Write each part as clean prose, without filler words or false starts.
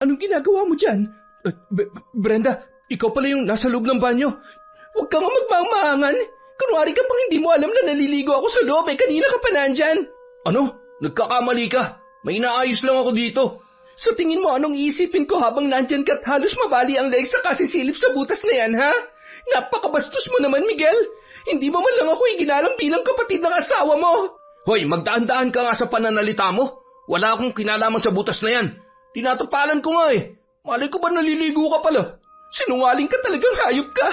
Anong ginagawa mo dyan? Brenda, ikaw pala yung nasa loob ng banyo. Huwag ka nga magmamaangan. Kunwari ka pang hindi mo alam na naliligo ako sa loob kanina ka pa nandyan. Ano? Nagkakamali ka. May inaayos lang ako dito. Sa tingin mo anong iisipin ko habang nandyan ka't halos mabali ang legs sa kasisilip sa butas na yan, ha? Napakabastos mo naman, Miguel. Hindi mo man lang ako iginalang bilang kapatid ng asawa mo. Hoy, magdaan-daan ka nga sa pananalita mo. Wala akong kinalaman sa butas na yan. Tinatapalan ko nga Malay ko ba naliligo ka pala? Sinungaling ka talagang hayop ka.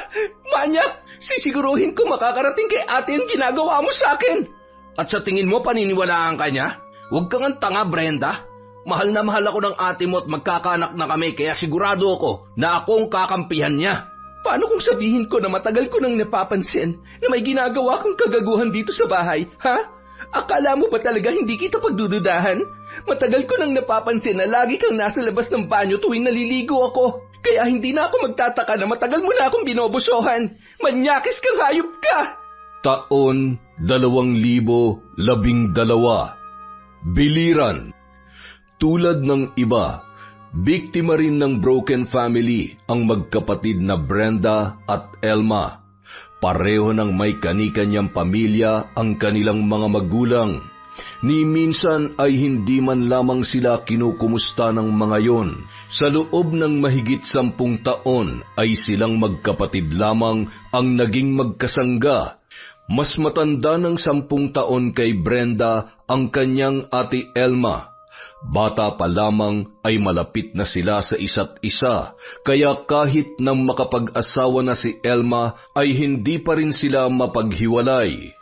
Manyak, sisiguruhin ko makakarating kay ate ang ginagawa mo sa akin. At sa tingin mo paniniwalaan ka niya? Huwag kang ang tanga, Brenda. Mahal na mahal ako ng ate mo at magkakaanak na kami kaya sigurado ako na akong kakampihan niya. Paano kung sabihin ko na matagal ko nang napapansin na may ginagawa kang kagaguhan dito sa bahay, ha? Akala mo ba talaga hindi kita pagdududahan? Matagal ko nang napapansin na lagi kang nasa labas ng banyo tuwing naliligo ako. Kaya hindi na ako magtataka na matagal mo na akong binobosohan. Manyakis kang hayop ka! Taon 2012. Biliran. Tulad ng iba, biktima rin ng broken family ang magkapatid na Brenda at Elma. Pareho ng may kani-kanyang pamilya ang kanilang mga magulang. Ni minsan ay hindi man lamang sila kinukumusta ng mga yon. Sa loob ng mahigit 10 taon ay silang magkapatid lamang ang naging magkasangga. Mas matanda ng 10 taon kay Brenda ang kanyang ate Elma. Bata pa lamang ay malapit na sila sa isa't isa, kaya kahit nang makapag-asawa na si Elma ay hindi pa rin sila mapaghiwalay.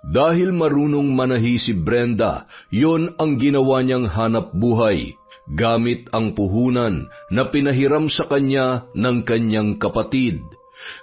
Dahil marunong manahi si Brenda, yon ang ginawa niyang hanap buhay, gamit ang puhunan na pinahiram sa kanya ng kanyang kapatid.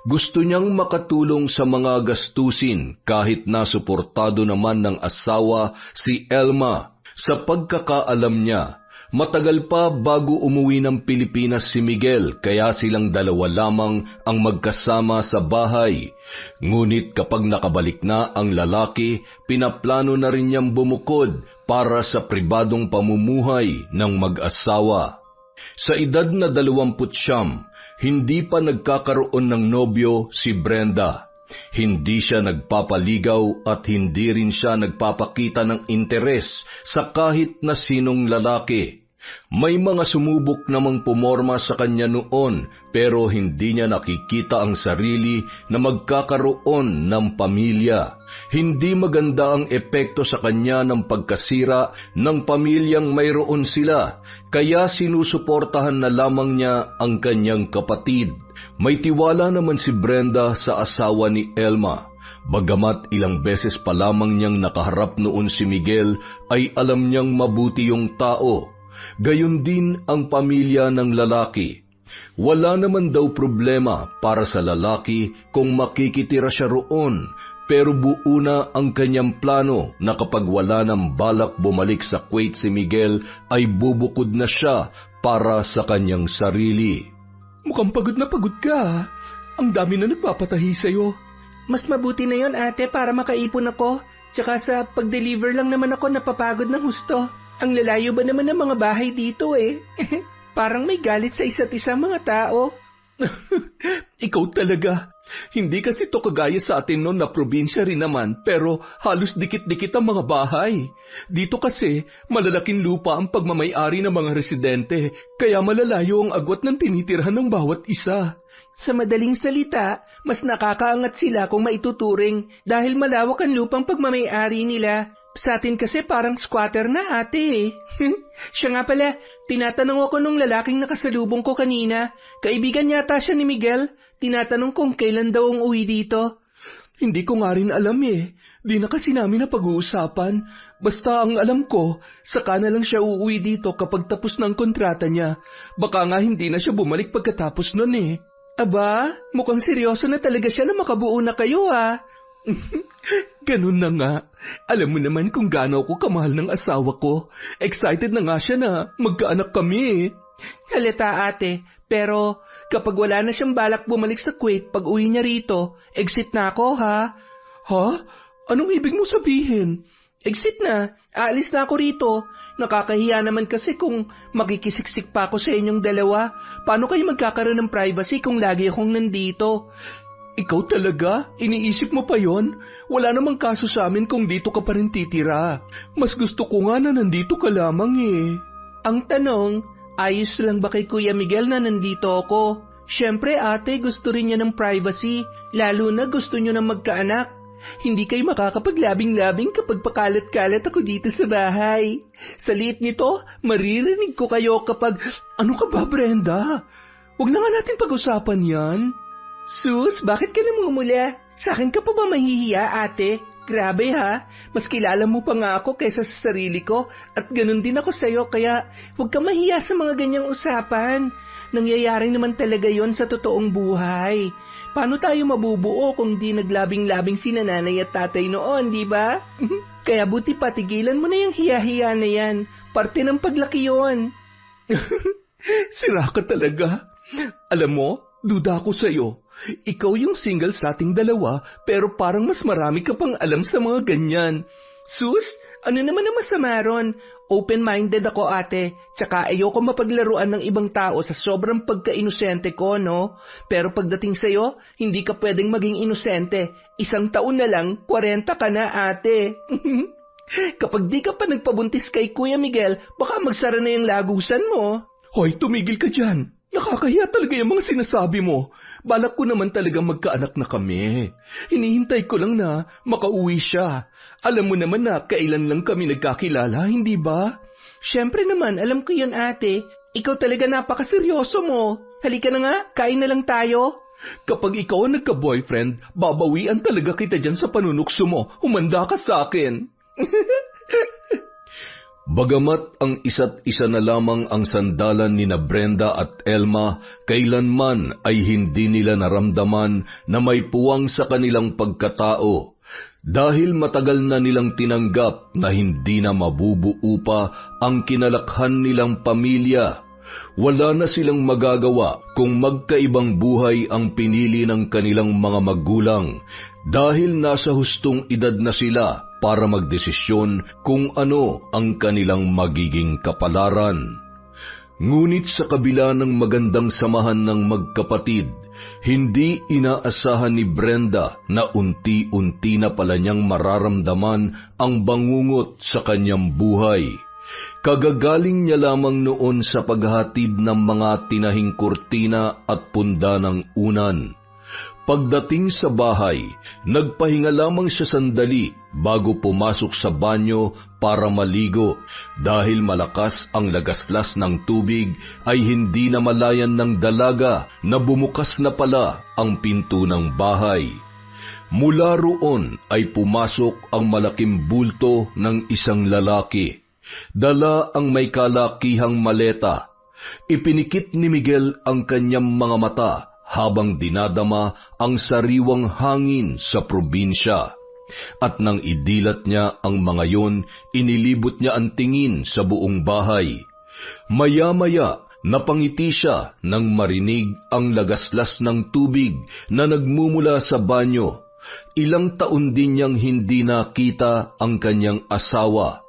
Gusto niyang makatulong sa mga gastusin kahit nasuportado naman ng asawa si Elma. Sa pagkakaalam niya, matagal pa bago umuwi ng Pilipinas si Miguel kaya silang dalawa lamang ang magkasama sa bahay. Ngunit kapag nakabalik na ang lalaki, pinaplano na rin niyang bumukod para sa pribadong pamumuhay ng mag-asawa. Sa edad na 29, hindi pa nagkakaroon ng nobyo si Brenda. Hindi siya nagpapaligaw at hindi rin siya nagpapakita ng interes sa kahit na sinong lalaki. May mga sumubok namang pumorma sa kanya noon pero hindi niya nakikita ang sarili na magkakaroon ng pamilya. Hindi maganda ang epekto sa kanya ng pagkasira ng pamilyang mayroon sila, kaya sinusuportahan na lamang niya ang kanyang kapatid. May tiwala naman si Brenda sa asawa ni Elma. Bagamat ilang beses pa lamang niyang nakaharap noon si Miguel, ay alam niyang mabuti yung tao. Gayon din ang pamilya ng lalaki. Wala naman daw problema para sa lalaki kung makikitira siya roon, pero buo na ang kanyang plano na kapag wala ng balak bumalik sa Kuwait si Miguel, ay bubukod na siya para sa kanyang sarili. Mukhang pagod na pagod ka. Ang dami na nagpapatahi sa'yo. Mas mabuti na yon, ate, para makaipon ako. Tsaka sa pag-deliver lang naman ako napapagod ng husto. Ang lalayo ba naman ng mga bahay dito Parang may galit sa isa't isa mga tao. Ikaw talaga. Hindi kasi to kagaya sa atin noon na probinsya rin naman, pero halos dikit-dikit ang mga bahay. Dito kasi, malalaking lupa ang pagmamay-ari ng mga residente, kaya malalayo ang agwat ng tinitirhan ng bawat isa. Sa madaling salita, mas nakakaangat sila kung maituturing dahil malawak ang lupang pagmamay-ari nila. Sa atin kasi parang squatter na, ate. Siya nga pala, tinatanong ako nung lalaking nakasalubong ko kanina. Kaibigan yata siya ni Miguel. Tinatanong kung kailan daw ang uwi dito. Hindi ko nga rin alam Di na kasi namin na pag-uusapan. Basta ang alam ko, saka na lang siya uuwi dito kapag tapos ng kontrata niya. Baka nga hindi na siya bumalik pagkatapos nun Aba, mukhang seryoso na talaga siya na makabuo na kayo Ganun na nga. Alam mo naman kung gaano ako kamahal ng asawa ko. Excited na nga siya na magkaanak kami Halata, ate, pero kapag wala na siyang balak bumalik sa Kuwait pag uwi niya rito, exit na ako, ha? Ha? Anong ibig mo sabihin? Exit na. Aalis na ako rito. Nakakahiya naman kasi kung makikisiksik pa ako sa inyong dalawa. Paano kayo magkakaroon ng privacy kung lagi akong nandito? Ikaw talaga? Iniisip mo pa yon? Wala namang kaso sa amin kung dito ka pa rin titira. Mas gusto ko nga na nandito ka lamang eh. Ang tanong, ayos lang ba kay Kuya Miguel na nandito ako? Siyempre ate, gusto rin niya ng privacy. Lalo na gusto niyo na magkaanak. Hindi kayo makakapaglabing-labing kapag pakalat-kalat ako dito sa bahay. Sa liit nito, maririnig ko kayo kapag... Ano ka ba, Brenda? Huwag na nga natin pag-usapan yan. Sus, bakit ka namumula? Sa akin ka pa ba mahihiya, ate? Grabe ha, mas kilala mo pa nga ako kaysa sa sarili ko at ganun din ako sa'yo kaya huwag ka mahiya sa mga ganyang usapan. Nangyayari naman talaga yon sa totoong buhay. Paano tayo mabubuo kung di naglabing-labing si nanay at tatay noon, di ba? Kaya buti patigilan mo na yung hiya-hiya na yan. Parte ng paglaki yon. Sira ka talaga. Alam mo, duda ako sa'yo. Ikaw yung single sa ating dalawa, pero parang mas marami ka pang alam sa mga ganyan. Sus, ano naman ang masama ron? Open-minded ako ate, tsaka ayoko mapaglaruan ng ibang tao sa sobrang pagka-inosente ko, no? Pero pagdating sa'yo, hindi ka pwedeng maging inosente. 1 taon na lang, 40 ka na ate. Kapag di ka pa nagpabuntis kay Kuya Miguel, baka magsara na yung lagusan mo. Hoy, tumigil ka dyan. Nakakahiya talaga yung mga sinasabi mo. Balak ko naman talagang magkaanak na kami. Hinihintay ko lang na makauwi siya. Alam mo naman na kailan lang kami nagkakilala, hindi ba? Siyempre naman, alam ko yun ate. Ikaw talaga napakaseryoso mo. Halika na nga, kain na lang tayo. Kapag ikaw ang nagka-boyfriend, babawian talaga kita dyan sa panunukso mo. Humanda ka sa akin. Bagamat ang isa't isa na lamang ang sandalan ni na Brenda at Elma, kailanman ay hindi nila naramdaman na may puwang sa kanilang pagkatao. Dahil matagal na nilang tinanggap na hindi na mabubuo pa ang kinalakhan nilang pamilya. Wala na silang magagawa kung magkaibang buhay ang pinili ng kanilang mga magulang dahil nasa hustong edad na sila para magdesisyon kung ano ang kanilang magiging kapalaran. Ngunit sa kabila ng magandang samahan ng magkapatid, hindi inaasahan ni Brenda na unti-unti na pala niyang mararamdaman ang bangungot sa kanyang buhay. Kagagaling niya lamang noon sa paghatid ng mga tinahing kurtina at punda ng unan. Pagdating sa bahay, nagpahinga lamang siya sandali bago pumasok sa banyo para maligo. Dahil malakas ang lagaslas ng tubig ay hindi na malayan ng dalaga na bumukas na pala ang pinto ng bahay. Mula roon ay pumasok ang malaking bulto ng isang lalaki. Dala ang may kalakihang maleta. Ipinikit ni Miguel ang kanyang mga mata habang dinadama ang sariwang hangin sa probinsya. At nang idilat niya ang mga yon, inilibot niya ang tingin sa buong bahay. Maya-maya, napangiti siya nang marinig ang lagaslas ng tubig na nagmumula sa banyo. Ilang taon din niyang hindi nakita ang kanyang asawa.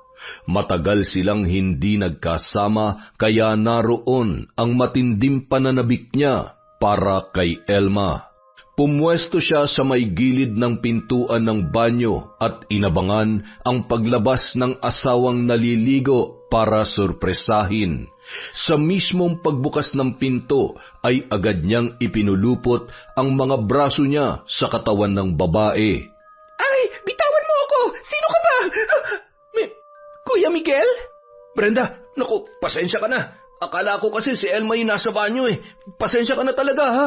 Matagal silang hindi nagkasama kaya naroon ang matinding pananabik niya para kay Elma. Pumwesto siya sa may gilid ng pintuan ng banyo at inabangan ang paglabas ng asawang naliligo para sorpresahin. Sa mismong pagbukas ng pinto ay agad niyang ipinulupot ang mga braso niya sa katawan ng babae. Ay, bitawan mo ako! Sino ka ba? Kuya Miguel? Brenda, naku, pasensya ka na. Akala ko kasi si Elma yung nasa banyo eh. Pasensya ka na talaga ha.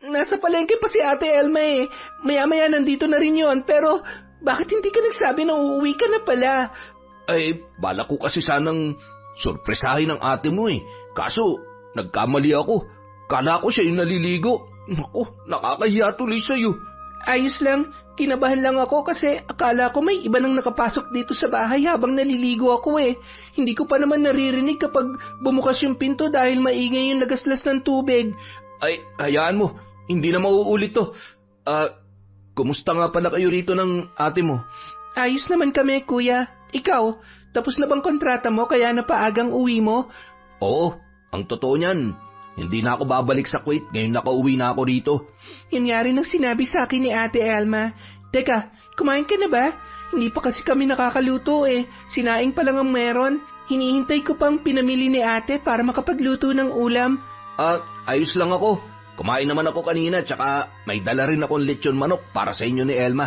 Nasa palengke pa si Ate Elma eh. Maya-maya nandito na rin yun. Pero bakit hindi ka nagsabi na uuwi ka na pala? Ay, bala ko kasi sanang sorpresahin ang ate mo eh. Kaso, nagkamali ako. Kala ko siya yung naliligo. Naku, nakakahiya tuloy sa'yo. Ayos lang, kinabahan lang ako kasi akala ko may iba nang nakapasok dito sa bahay habang naliligo ako eh. Hindi ko pa naman naririnig kapag bumukas yung pinto dahil maingay yung nagaslas ng tubig. Ay, hayaan mo, hindi na mauulit to. Kumusta nga pala kayo rito ng ate mo? Ayos naman kami, kuya. Ikaw, Tapos na bang kontrata mo kaya napaagang uwi mo? Oo, ang totoo niyan. Hindi na ako babalik sa Kuwait ngayon nakauwi na ako rito. Yun nga rin ang sinabi sa akin ni Ate Elma. Teka, kumain ka na ba? Hindi pa kasi kami nakakaluto eh. Sinaing pa lang ang meron. Hinihintay ko pang pinamili ni ate para makapagluto ng ulam. Ayos lang ako. Kumain naman ako kanina tsaka may dala rin akong lechon manok para sa inyo ni Elma.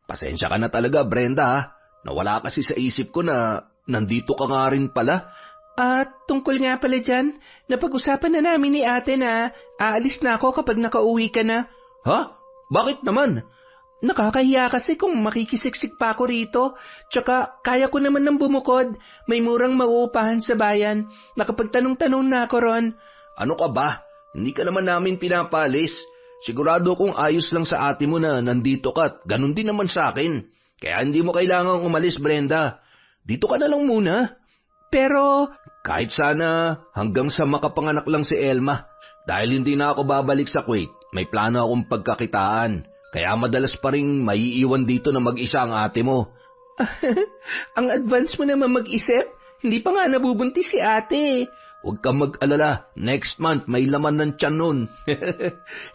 Pasensya ka na talaga, Brenda ha. Nawala kasi sa isip ko na nandito ka nga rin pala. Tungkol nga pala dyan, napag-usapan na namin ni ate na aalis na ako kapag nakauwi ka na. Ha? Bakit naman? Nakakahiya kasi kung makikisiksik pa ako rito. Tsaka kaya ko naman ng bumukod. May murang mauupahan sa bayan. Nakapagtanong-tanong na ako ron. Ano ka ba? Hindi ka naman namin pinapalis. Sigurado kong ayos lang sa ate mo na nandito ka at ganun din naman sa akin. Kaya hindi mo kailangang umalis, Brenda. Dito ka na lang muna. Pero kahit sana hanggang sa makapanganak lang si Elma. Dahil hindi na ako babalik sa Kuwait, may plano akong pagkakitaan. Kaya madalas pa rin maiiwan dito na mag-isa ang ate mo. Ang advance mo naman mag-isip. Hindi pa nga nabubuntis si ate. Huwag kang mag-alala. Next month may laman ng tiyan nun.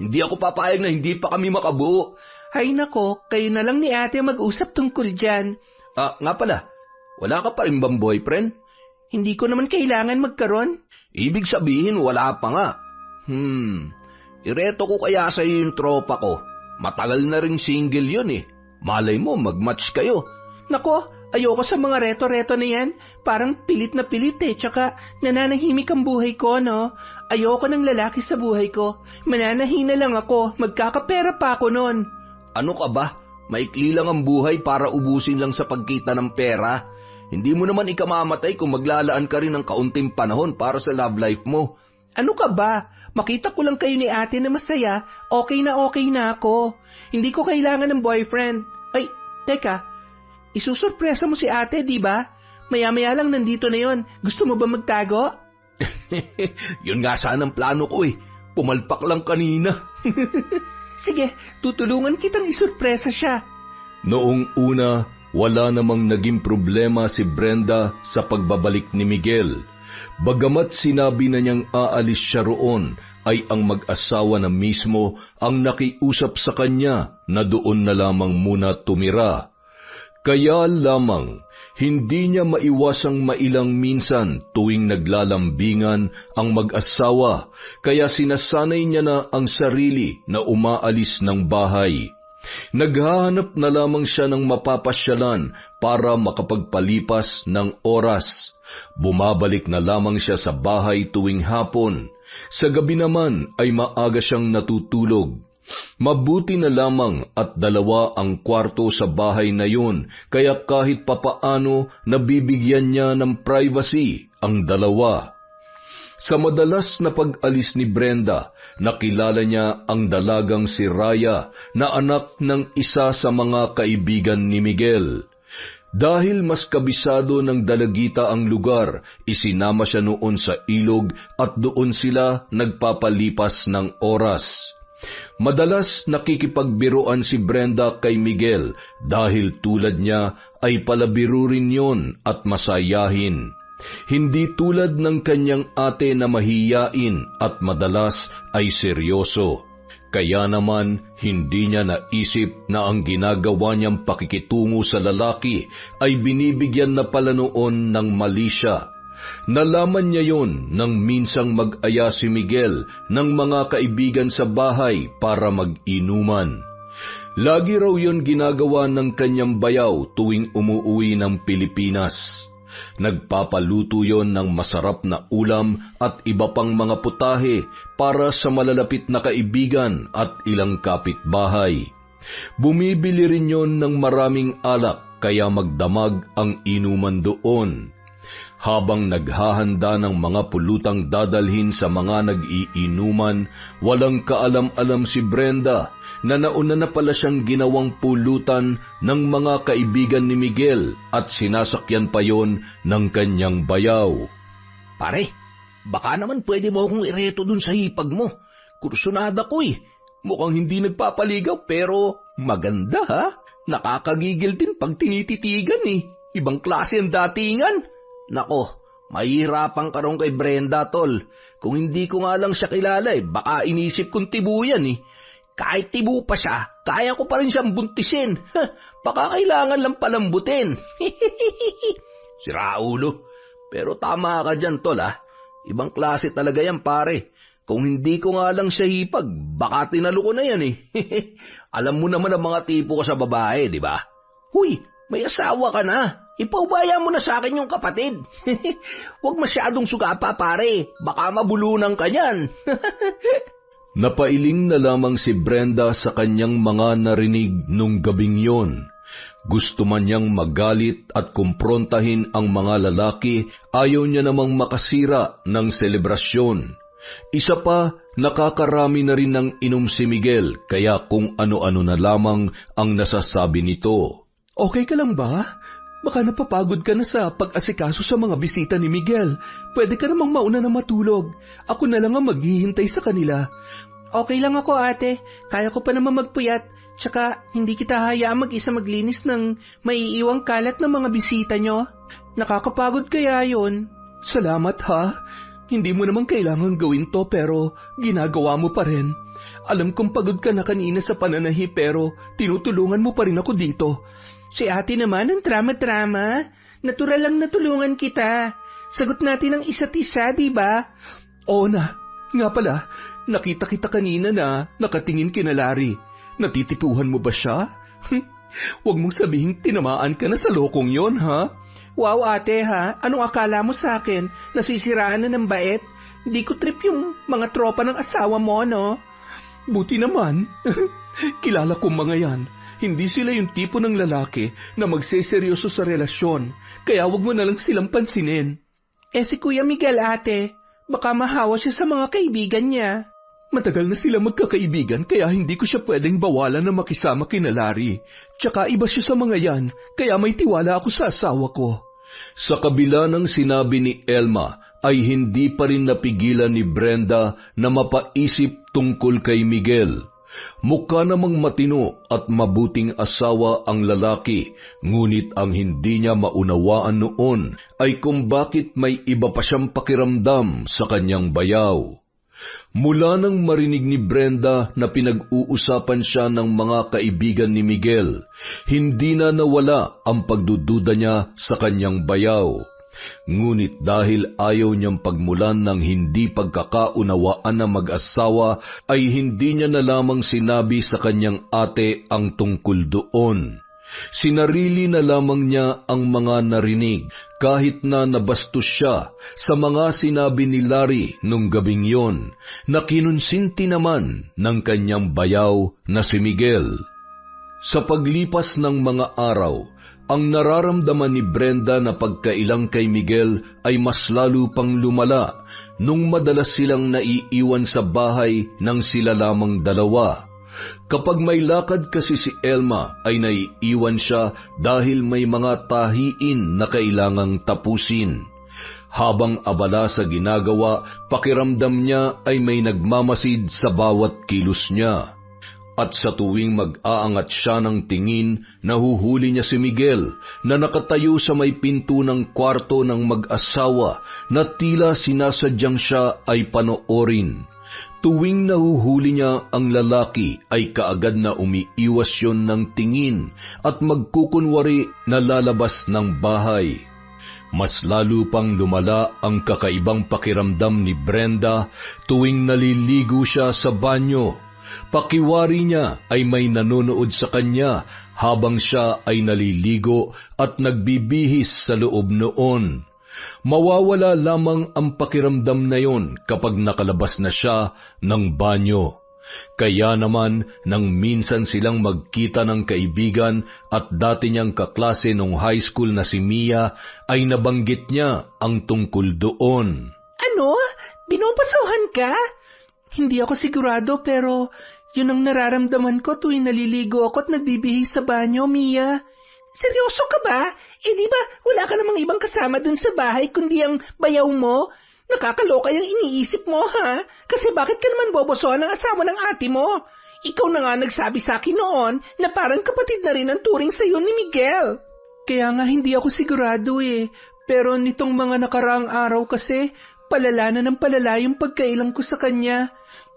Hindi ako papayag na hindi pa kami makabuo. Hay nako, kayo na lang ni ate mag-usap tungkol dyan. Nga pala, wala ka pa rin bang boyfriend? Hindi ko naman kailangan magkaroon. Ibig sabihin wala pa nga. Ireto ko kaya sa iyo yung tropa ko. Matagal na ring single yun eh. Malay mo mag-match kayo. Nako, ayoko sa mga reto-reto na yan. Parang pilit na pilit eh. Tsaka nananahimik ang buhay ko, no? Ayoko ng lalaki sa buhay ko. Mananahina lang ako. Magkakapera pa ako nun. Ano ka ba? Maikli lang ang buhay para ubusin lang sa pagkita ng pera. Hindi mo naman ikamamatay kung maglalaan ka rin ng kaunting panahon para sa love life mo. Ano ka ba? Makita ko lang kayo ni ate na masaya, okay na ako. Hindi ko kailangan ng boyfriend. Ay, teka, isusurpresa mo si ate, di ba? Maya-maya lang nandito na yon. Gusto mo ba magtago? Yun nga sana ang plano ko eh. Pumalpak lang kanina. Sige, tutulungan kitang isurpresa siya. Noong una, wala namang naging problema si Brenda sa pagbabalik ni Miguel. Bagamat sinabi na niyang aalis siya roon, ay ang mag-asawa na mismo ang nakiusap sa kanya na doon na lamang muna tumira. Kaya lamang, hindi niya maiwasang mailang minsan tuwing naglalambingan ang mag-asawa, kaya sinasanay niya na ang sarili na umaalis ng bahay. Naghahanap na lamang siya ng mapapasyalan para makapagpalipas ng oras. Bumabalik na lamang siya sa bahay tuwing hapon. Sa gabi naman ay maaga siyang natutulog. Mabuti na lamang at 2 ang kwarto sa bahay na yun, kaya kahit papaano nabibigyan niya ng privacy ang 2. Sa madalas na pag-alis ni Brenda, nakilala niya ang dalagang si Raya na anak ng isa sa mga kaibigan ni Miguel. Dahil mas kabisado ng dalagita ang lugar, isinama siya noon sa ilog at doon sila nagpapalipas ng oras. Madalas nakikipagbiruan si Brenda kay Miguel dahil tulad niya ay palabiro rin yon at masayahin. Hindi tulad ng kanyang ate na mahiyain at madalas ay seryoso. Kaya naman, hindi niya naisip na ang ginagawa niyang pakikitungo sa lalaki ay binibigyan na pala noon ng mali siya. Nalaman niya yon nang minsang mag-aya si Miguel ng mga kaibigan sa bahay para mag-inuman. Lagi raw yon ginagawa ng kanyang bayaw tuwing umuuwi ng Pilipinas. Nagpapaluto yon ng masarap na ulam at iba pang mga putahe para sa malalapit na kaibigan at ilang kapitbahay. Bumibili rin yon ng maraming alak kaya magdamag ang inuman doon. Habang naghahanda ng mga pulutang dadalhin sa mga nag-iinuman, walang kaalam-alam si Brenda na nauna na pala siyang ginawang pulutan ng mga kaibigan ni Miguel at sinasakyan pa yon ng kanyang bayaw. Pare, baka naman pwede mo akong ireto dun sa hipag mo. Kursunada ko eh. Mukhang hindi nagpapaligaw pero maganda ha. Nakakagigil din pag tinititigan eh. Ibang klase ang datingan. Nako, mahihirapan ka ron kay Brenda, tol. Kung hindi ko nga lang siya kilala baka inisip kong tibu yan Kahit tibu pa siya, kaya ko pa rin siyang buntisin. Baka kailangan lang palambutin. Si Raulo. Pero tama ka dyan, tol Ibang klase talaga yan, pare. Kung hindi ko nga lang siya hipag, baka tinalo ko na yan Alam mo naman ang mga tipo ko sa babae, di ba? Huy, may asawa ka na. Ipaubaya mo na sa akin yung kapatid. Huwag masyadong sugapa, pare. Baka mabulunan ka niyan. Napailing na lamang si Brenda sa kanyang mga narinig nung gabing yon. Gusto man niyang magalit at kumprontahin ang mga lalaki, ayaw niya namang makasira ng selebrasyon. Isa pa, nakakarami na rin ng inom si Miguel, kaya kung ano-ano na lamang ang nasasabi nito. Okay ka lang ba? Baka napapagod ka na sa pag-asikaso sa mga bisita ni Miguel. Pwede ka namang mauna na matulog. Ako na lang ang maghihintay sa kanila. Okay lang ako, ate. Kaya ko pa naman magpuyat. Tsaka, hindi kita hayaan mag-isa maglinis ng maiiwang kalat ng mga bisita nyo. Nakakapagod kaya yun. Salamat ha. Hindi mo naman kailangan gawin to pero ginagawa mo pa rin. Alam kong pagod ka na kanina sa pananahi pero tinutulungan mo pa rin ako dito. Si ate naman ang drama-drama. Natural lang natulungan kita. Sagot natin ang isa't isa, di ba? Oo na. Nga pala, nakita kita kanina na nakatingin kina Larry. Natitipuhan mo ba siya? Huwag mong sabihing tinamaan ka na sa lokong yon, ha? Wow, ate, ha? Anong akala mo sa akin? Nasisiraan na ng bait? Di ko trip yung mga tropa ng asawa mo, no? Buti naman. Kilala kong mga yan. Hindi sila yung tipo ng lalaki na magseseryoso sa relasyon, kaya wag mo na lang silang pansinin. Si Kuya Miguel, ate, baka mahawa siya sa mga kaibigan niya. Matagal na sila magkakaibigan kaya hindi ko siya pwedeng bawalan na makisama kina Larry. Tsaka iba siya sa mga yan, kaya may tiwala ako sa asawa ko. Sa kabila ng sinabi ni Elma, ay hindi pa rin napigilan ni Brenda na mapaisip tungkol kay Miguel. Mukha namang matino at mabuting asawa ang lalaki, ngunit ang hindi niya maunawaan noon ay kung bakit may iba pa siyang pakiramdam sa kanyang bayaw. Mula nang marinig ni Brenda na pinag-uusapan siya ng mga kaibigan ni Miguel, hindi na nawala ang pagdududa niya sa kanyang bayaw. Ngunit dahil ayaw niyang pagmulan ng hindi pagkakaunawaan ng mag-asawa, ay hindi niya na lamang sinabi sa kanyang ate ang tungkol doon. Sinarili na lamang niya ang mga narinig, kahit na nabastos siya sa mga sinabi ni Larry nung gabing yon, na kinunsinti naman ng kanyang bayaw na si Miguel. Sa paglipas ng mga araw, ang nararamdaman ni Brenda na pagkailang kay Miguel ay mas lalo pang lumala nung madalas silang naiiwan sa bahay ng sila lamang dalawa. Kapag may lakad kasi si Elma ay naiiwan siya dahil may mga tahiin na kailangang tapusin. Habang abala sa ginagawa, pakiramdam niya ay may nagmamasid sa bawat kilos niya. At sa tuwing mag-aangat siya ng tingin, nahuhuli niya si Miguel na nakatayo sa may pinto ng kwarto ng mag-asawa na tila sinasadyang siya ay panoorin. Tuwing nahuhuli niya ang lalaki ay kaagad na umiiwas yon ng tingin at magkukunwari na lalabas ng bahay. Mas lalo pang lumala ang kakaibang pakiramdam ni Brenda tuwing naliligo siya sa banyo. Pakiwari niya ay may nanonood sa kanya habang siya ay naliligo at nagbibihis sa loob noon. Mawawala lamang ang pakiramdam na yon kapag nakalabas na siya ng banyo. Kaya naman nang minsan silang magkita ng kaibigan at dati niyang kaklase nung high school na si Mia, ay nabanggit niya ang tungkol doon. Ano? Binubasuhan ka? Hindi ako sigurado pero yun ang nararamdaman ko tuwing naliligo ako at nagbibihis sa banyo, Mia. Seryoso ka ba? Di ba wala ka namang ibang kasama dun sa bahay kundi ang bayaw mo? Nakakaloka yung iniisip mo, ha? Kasi bakit ka naman bobosohan ng asawa ng ate mo? Ikaw na nga nagsabi sa akin noon na parang kapatid na rin ang turing sa'yo ni Miguel. Kaya nga hindi ako sigurado eh. Pero nitong mga nakaraang araw kasi, palala na ng palala yung pagkailang ko sa kanya.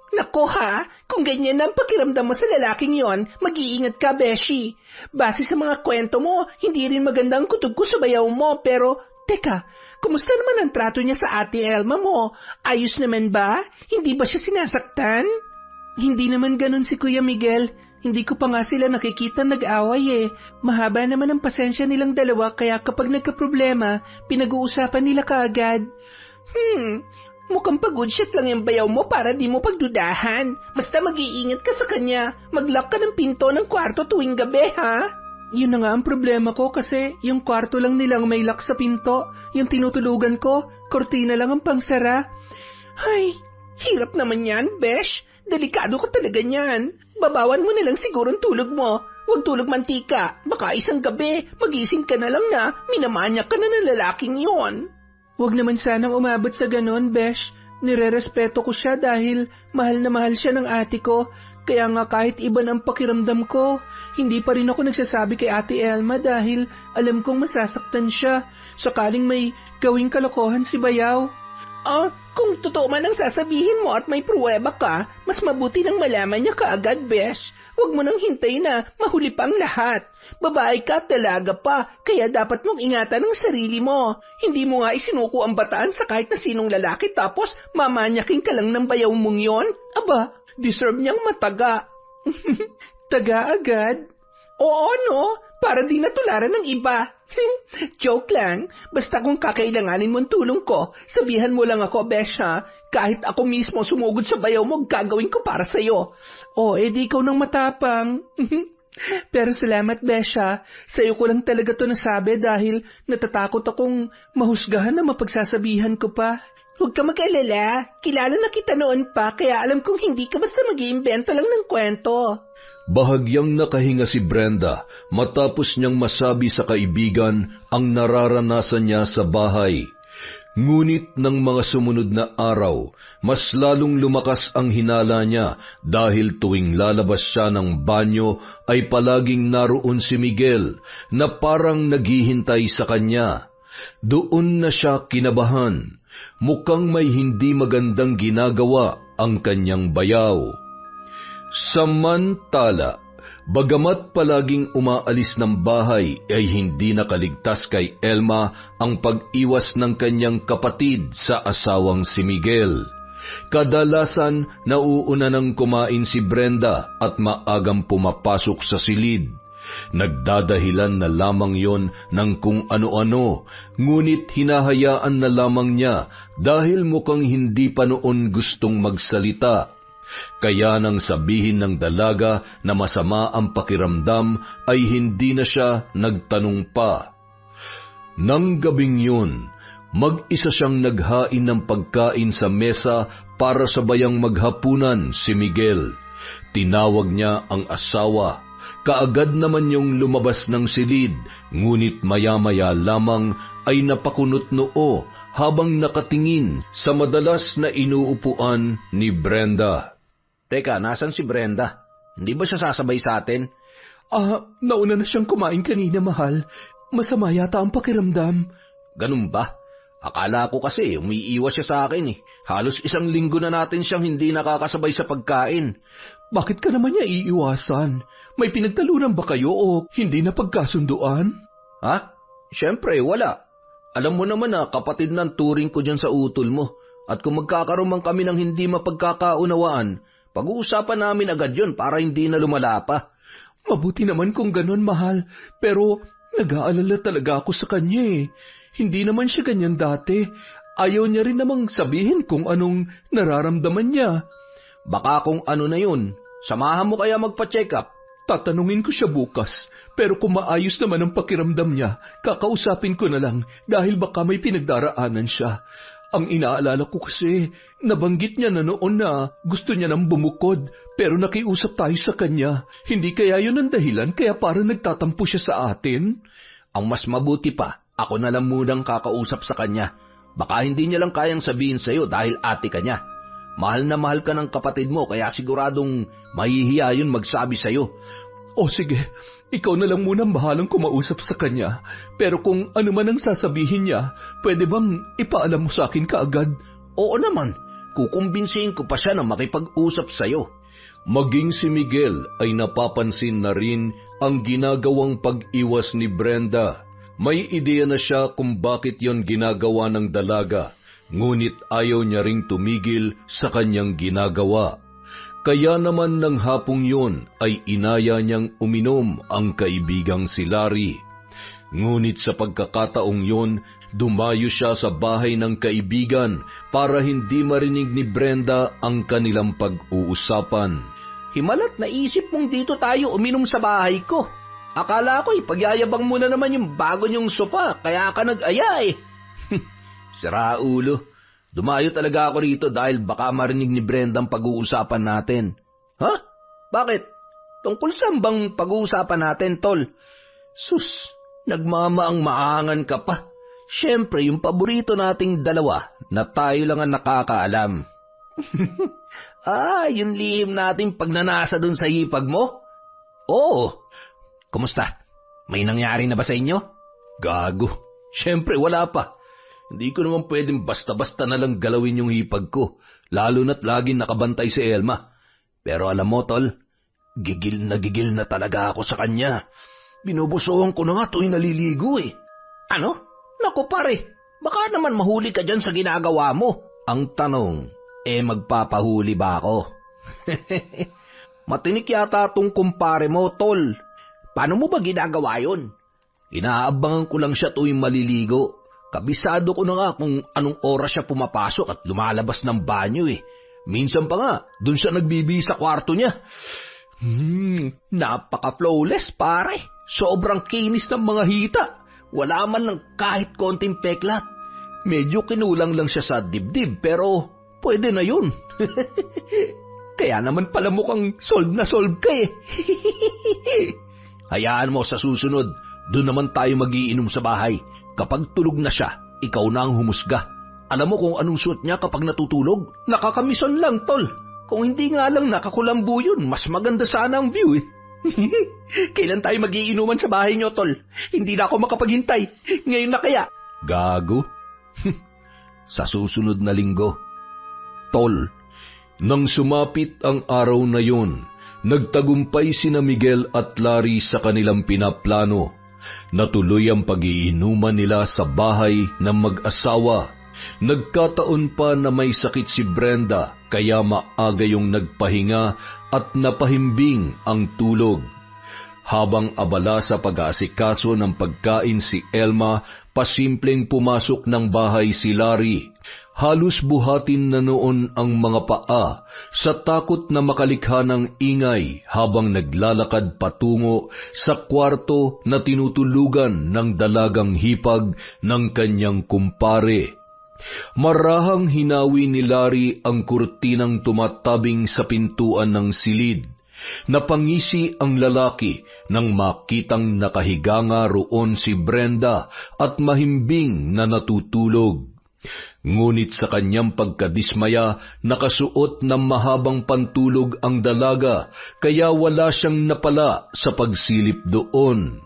Nako ha, kung ganyan ang pakiramdam mo sa lalaking yon, mag-iingat ka, Beshi. Base sa mga kwento mo, hindi rin maganda ang kutob ko sa bayaw mo, pero teka, kumusta naman ang trato niya sa ate Elma mo? Ayos naman ba? Hindi ba siya sinasaktan? Hindi naman ganun si Kuya Miguel. Hindi ko pa nga sila nakikita nag-away eh. Mahaba naman ang pasensya nilang dalawa kaya kapag nagka-problema, pinag-uusapan nila kaagad. Mukhang pa-good shit lang yung bayaw mo para di mo pagdudahan. Basta mag-iingat ka sa kanya. Mag-lock ka ng pinto ng kwarto tuwing gabi, ha? Yun na nga ang problema ko kasi yung kwarto lang nilang may lock sa pinto. Yung tinutulugan ko, kortina lang ang pangsara. Ay, hirap naman yan, Besh. Delikado ka talaga niyan. Babawan mo na lang siguro ang tulog mo. Huwag tulog mantika. Baka isang gabi, magising ka na lang na minamanyak ka na ng lalaking yon. Huwag naman sanang umabot sa ganon, Besh. Nire-respeto ko siya dahil mahal na mahal siya ng ate ko. Kaya nga kahit iba ng pakiramdam ko, hindi pa rin ako nagsasabi kay Ate Elma dahil alam kong masasaktan siya. Sakaling may gawing kalokohan si Bayaw. Kung totoo man ang sasabihin mo at may pruweba ka, mas mabuti nang malaman niya kaagad, Besh. Huwag mo nang hintay na mahuli pang lahat. Babae ka at dalaga pa, kaya dapat mong ingatan ang sarili mo. Hindi mo nga isinuko ang bataan sa kahit na sinong lalaki tapos mamanyaking ka lang ng bayaw mong yon? Aba, deserve niyang mataga. Taga agad? Oo, no? Para di natularan ng iba. Joke lang. Basta kung kakailanganin mong tulong ko, sabihan mo lang ako, Besha. Kahit ako mismo sumugod sa bayaw mo, gagawin ko para sa'yo. Di ikaw nang matapang. Pero salamat, Besha. Sa'yo ko lang talaga to nasabi dahil natatakot akong mahusgahan na mapagsasabihan ko pa. Huwag ka mag-alala. Kilala na kita noon pa, kaya alam kong hindi ka basta mag-iimbento lang ng kwento. Bahagyang nakahinga si Brenda matapos niyang masabi sa kaibigan ang nararanasan niya sa bahay. Ngunit ng mga sumunod na araw, mas lalong lumakas ang hinala niya dahil tuwing lalabas siya ng banyo ay palaging naroon si Miguel na parang naghihintay sa kanya. Doon na siya kinabahan. Mukhang may hindi magandang ginagawa ang kanyang bayaw. Samantala, bagamat palaging umaalis ng bahay ay hindi nakaligtas kay Elma ang pag-iwas ng kanyang kapatid sa asawang si Miguel. Kadalasan nauuna nang kumain si Brenda at maagang pumapasok sa silid. Nagdadahilan na lamang yon ng kung ano-ano, ngunit hinahayaan na lamang niya dahil mukhang hindi pa noon gustong magsalita. Kaya nang sabihin ng dalaga na masama ang pakiramdam ay hindi na siya nagtanong pa. Nang gabing yun, mag-isa siyang naghain ng pagkain sa mesa para sabayang maghapunan si Miguel. Tinawag niya ang asawa. Kaagad naman yung lumabas ng silid, ngunit maya-maya lamang ay napakunot noo habang nakatingin sa madalas na inuupuan ni Brenda. Teka, nasan si Brenda? Hindi ba siya sasabay sa atin? Nauna na siyang kumain kanina, mahal. Masama yata ang pakiramdam. Ganun ba? Akala ko kasi umiiwas siya sa akin eh. Halos 1 linggo na natin siyang hindi nakakasabay sa pagkain. Bakit ka naman niya iiwasan? May pinagtalunan ba kayo o hindi na pagkasunduan? Ha? Siyempre, wala. Alam mo naman na kapatid ng turing ko dyan sa utol mo. At kung magkakaroon man kami ng hindi mapagkakaunawaan, pag-uusapan namin agad yun para hindi na lumala pa. Mabuti naman kung ganon, mahal. Pero nag-aalala talaga ako sa kanya eh. Hindi naman siya ganyan dati. Ayaw niya rin namang sabihin kung anong nararamdaman niya. Baka kung ano na yun. Samahan mo kaya magpa-check up. Tatanungin ko siya bukas. Pero kung maayos naman ang pakiramdam niya, kakausapin ko na lang dahil baka may pinagdaraanan siya. Ang inaalala ko kasi, nabanggit niya na noon na gusto niya nang bumukod, pero nakiusap tayo sa kanya. Hindi kaya yun ang dahilan kaya parang nagtatampo siya sa atin? Ang mas mabuti pa, ako na lang munang kakausap sa kanya. Baka hindi niya lang kayang sabihin sa'yo dahil ate ka niya. Mahal na mahal ka ng kapatid mo kaya siguradong mahihiya yun magsabi sa'yo. O sige, ikaw na lang muna bahalang kumausap sa kanya. Pero kung ano man ang sasabihin niya, pwede bang ipaalam mo sa akin kaagad? Oo naman, kukumbinsihin ko pa siya na makipag-usap sa'yo. Maging si Miguel ay napapansin na rin ang ginagawang pag-iwas ni Brenda. May ideya na siya kung bakit yon ginagawa ng dalaga, ngunit ayaw niya ring tumigil sa kanyang ginagawa. Kaya naman ng hapong yon ay inaya niyang uminom ang kaibigang si Larry. Ngunit sa pagkakataong yon, dumayo siya sa bahay ng kaibigan para hindi marinig ni Brenda ang kanilang pag-uusapan. Himalat na isip mong dito tayo uminom sa bahay ko. Akala ko ipagyayabang mo na naman yung bago niyong sofa, kaya ka nag-aya eh. Sira ulo. Dumayo talaga ako rito dahil baka marinig ni Brenda ang pag-uusapan natin. Ha? Bakit? Tungkol saan bang pag-uusapan natin, tol? Sus, nagmamaang-maangan ka pa. Siyempre, yung paborito nating dalawa na tayo lang ang nakakaalam. Yung lihim nating pagnanasa dun sa hipag mo? Oo. Kumusta? May nangyari na ba sa inyo? Gago. Siyempre, wala pa. Hindi ko naman pwedeng basta-basta na lang galawin yung hipag ko, lalo na't laging nakabantay si Elma. Pero alam mo, tol, gigil na talaga ako sa kanya. Binubusuhan ko na nga tuwing naliligo eh. Ano? Naku pare, baka naman mahuli ka dyan sa ginagawa mo. Ang tanong, magpapahuli ba ako? Matinik yata tong kumpare mo, tol. Paano mo ba ginagawa yun? Inaabangan ko lang siya tuwing maliligo. Kabisado ko na nga kung anong oras siya pumapasok at lumalabas ng banyo eh. Minsan pa nga, dun siya nagbibi sa kwarto niya. Napaka-flawless pare. Sobrang kinis ng mga hita. Wala man lang kahit konting peklat. Medyo kinulang lang siya sa dibdib pero pwede na yun. Kaya naman pala mukhang solve ka eh. Hayaan mo sa susunod, doon naman tayo magiinom sa bahay. Kapag tulog na siya, ikaw na ang humusga. Alam mo kung anong suot niya kapag natutulog? Nakakamison lang, tol. Kung hindi nga lang nakakulambo yun, mas maganda sana ang view eh. Kailan tayo magiinuman sa bahay niyo, tol? Hindi na ako makapaghintay. Ngayon na kaya? Gago. Sa susunod na linggo. Tol, nang sumapit ang araw na yon, nagtagumpay sina Miguel at Larry sa kanilang pinaplano. Natuloy ang pag-iinuman nila sa bahay ng mag-asawa. Nagkataon pa na may sakit si Brenda, kaya maaga yung nagpahinga at napahimbing ang tulog. Habang abala sa pag-aasikaso ng pagkain si Elma, pasimpleng pumasok ng bahay si Larry. Halos buhatin na noon ang mga paa sa takot na makalikha ng ingay habang naglalakad patungo sa kwarto na tinutulugan ng dalagang hipag ng kanyang kumpare. Marahang hinawi ni Larry ang kurtinang tumatabing sa pintuan ng silid. Napangisi ang lalaki nang makitang nakahiga nga roon si Brenda at mahimbing na natutulog. Ngunit sa kanyang pagkadismaya, nakasuot ng mahabang pantulog ang dalaga, kaya wala siyang napala sa pagsilip doon.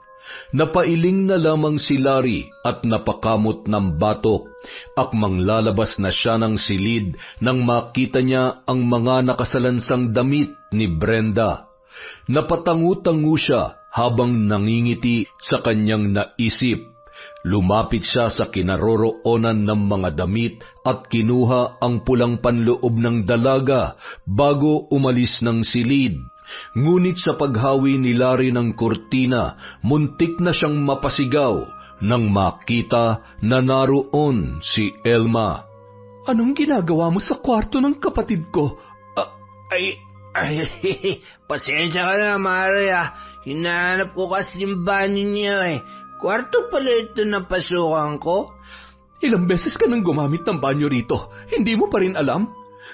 Napailing na lamang si Larry at napakamot ng batok. Akmang lalabas na siya ng silid nang makita niya ang mga nakasalansang damit ni Brenda. Napatangu-tangu siya habang nangingiti sa kanyang naisip. Lumapit siya sa kinaroroonan ng mga damit at kinuha ang pulang panloob ng dalaga bago umalis ng silid. Ngunit sa paghawi ni Larry ng kurtina, muntik na siyang mapasigaw nang makita na naroon si Elma. Anong ginagawa mo sa kwarto ng kapatid ko? Pasensya ka na, Mare. Hinahanap ko kasi yung banyo niya eh. Kwarto pala ito na pasukan ko. Ilang beses ka nang gumamit ng banyo rito. Hindi mo pa rin alam?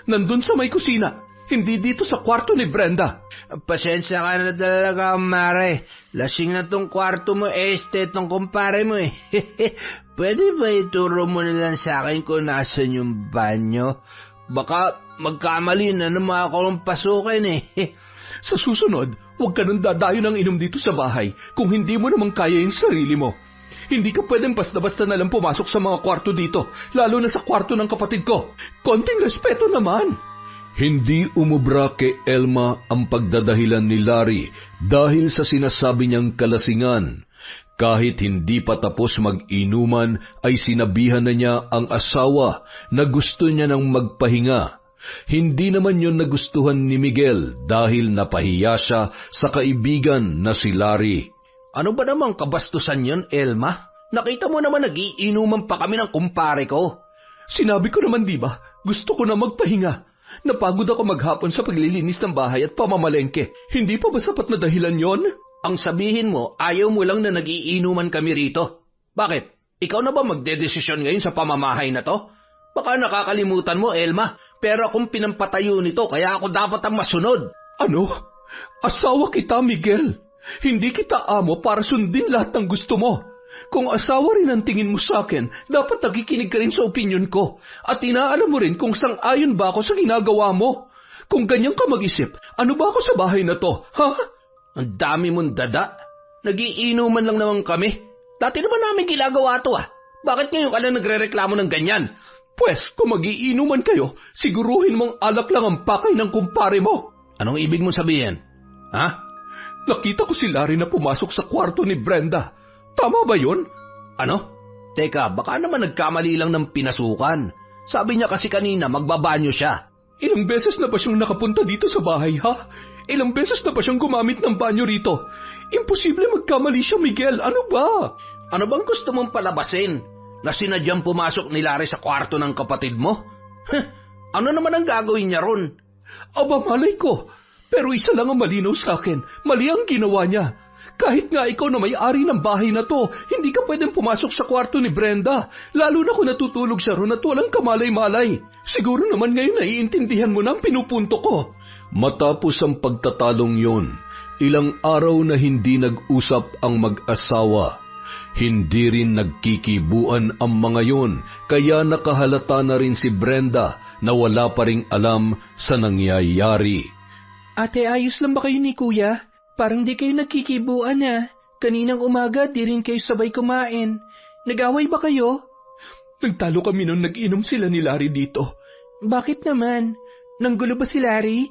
Nandun sa may kusina. Hindi dito sa kwarto ni Brenda. Pasensya ka na talaga, Mare. Lasing na tong kwarto mo, tong kumpare mo eh. Pwede ba ituro mo na lang sa akin kung nasan yung banyo? Baka magkamali na naman ako ng pasukin eh. Sa susunod, huwag ka nang dadayo ng inom dito sa bahay kung hindi mo namang kaya yung sarili mo. Hindi ka pwedeng basta-basta na lang pumasok sa mga kwarto dito, lalo na sa kwarto ng kapatid ko. Konting respeto naman. Hindi umubra kay Elma ang pagdadahilan ni Larry dahil sa sinasabi niyang kalasingan. Kahit hindi pa tapos mag-inuman ay sinabihan na niya ang asawa na gusto niya nang magpahinga. Hindi naman yun nagustuhan ni Miguel dahil napahiya siya sa kaibigan na si Larry. Ano ba namang kabastusan yun, Elma? Nakita mo naman nagiinuman pa kami ng kumpare ko. Sinabi ko naman di ba, gusto ko na magpahinga. Napagod ako maghapon sa paglilinis ng bahay at pamamalengke. Hindi pa ba sapat na dahilan yon? Ang sabihin mo, ayaw mo lang na nagiinuman kami rito. Bakit? Ikaw na ba magdedesisyon ngayon sa pamamahay na to? Baka nakakalimutan mo, Elma. Pero akong pinampatayo nito, kaya ako dapat ang masunod. Ano? Asawa kita, Miguel. Hindi kita amo para sundin lahat ng gusto mo. Kung asawa rin ang tingin mo sa akin, dapat nakikinig ka rin sa opinyon ko. At inaalam mo rin kung sang-ayon ba ako sa ginagawa mo. Kung ganyan ka mag-isip, ano ba ako sa bahay na to, ha? Ang dami mong dada. Nagiinuman lang naman kami. Dati naman namin ginagawa to Bakit ngayon ka lang nagre-reklamo ng ganyan? Pwes, kung magiinuman kayo, siguruhin mong alak lang ang pakay ng kumpare mo. Anong ibig mong sabihin? Ha? Nakita ko si Larry na pumasok sa kwarto ni Brenda. Tama ba yun? Ano? Teka, baka naman nagkamali lang ng pinasukan. Sabi niya kasi kanina magbabanyo siya. Ilang beses na ba siyang nakapunta dito sa bahay, ha? Ilang beses na ba siyang gumamit ng banyo rito? Imposible magkamali siya, Miguel. Ano ba? Ano bang gusto mong palabasin? Na sinadyang pumasok ni Larry sa kwarto ng kapatid mo? Ano naman ang gagawin niya ron? Aba, malay ko. Pero isa lang ang malinaw sa akin. Mali ang ginawa niya. Kahit nga ikaw na may-ari ng bahay na to, hindi ka pwedeng pumasok sa kwarto ni Brenda. Lalo na kung natutulog siya ron at walang kamalay-malay. Siguro naman ngayon naiintindihan mo na ang pinupunto ko. Matapos ang pagtatalong yon, ilang araw na hindi nag-usap ang mag-asawa. Hindi rin nagkikibuan ang mga yon, kaya nakahalata na rin si Brenda na wala pa ring alam sa nangyayari. Ate, ayos lang ba kayo ni Kuya? Parang di kayo nagkikibuan Kaninang umaga, di rin kayo sabay kumain. Nag-away ba kayo? Nagtalo kami nung nag-inom sila ni Larry dito. Bakit naman? Nanggulo ba si Larry?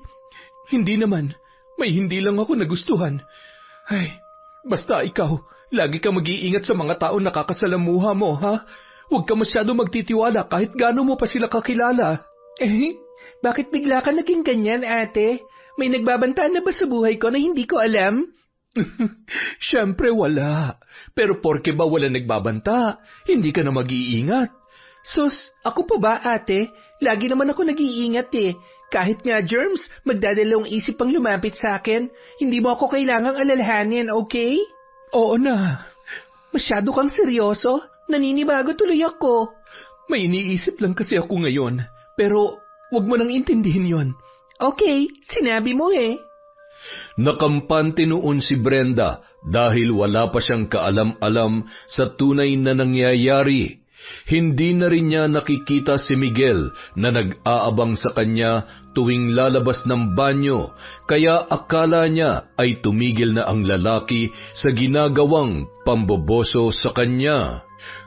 Hindi naman. May hindi lang ako nagustuhan. Ay, basta ikaw, lagi ka mag-iingat sa mga taong nakakasalamuha mo, ha? Huwag ka masyado magtitiwala kahit gaano mo pa sila kakilala. Bakit bigla ka naging ganyan, ate? May nagbabantaan na ba sa buhay ko na hindi ko alam? Siyempre wala. Pero porke ba wala nagbabanta, hindi ka na mag-iingat. Sus, ako pa ba, ate? Lagi naman ako nag-iingat Kahit nga germs, magdadalawang isip pang lumapit sa akin. Hindi mo ako kailangang alalahanin, okay? Oo na. Masyado kang seryoso? Naninibago tuloy ako. May iniisip lang kasi ako ngayon. Pero wag mo nang intindihin yon. Okay, sinabi mo Nakampante noon si Brenda dahil wala pa siyang kaalam-alam sa tunay na nangyayari. Hindi na rin niya nakikita si Miguel na nag-aabang sa kanya tuwing lalabas ng banyo, kaya akala niya ay tumigil na ang lalaki sa ginagawang pamboboso sa kanya.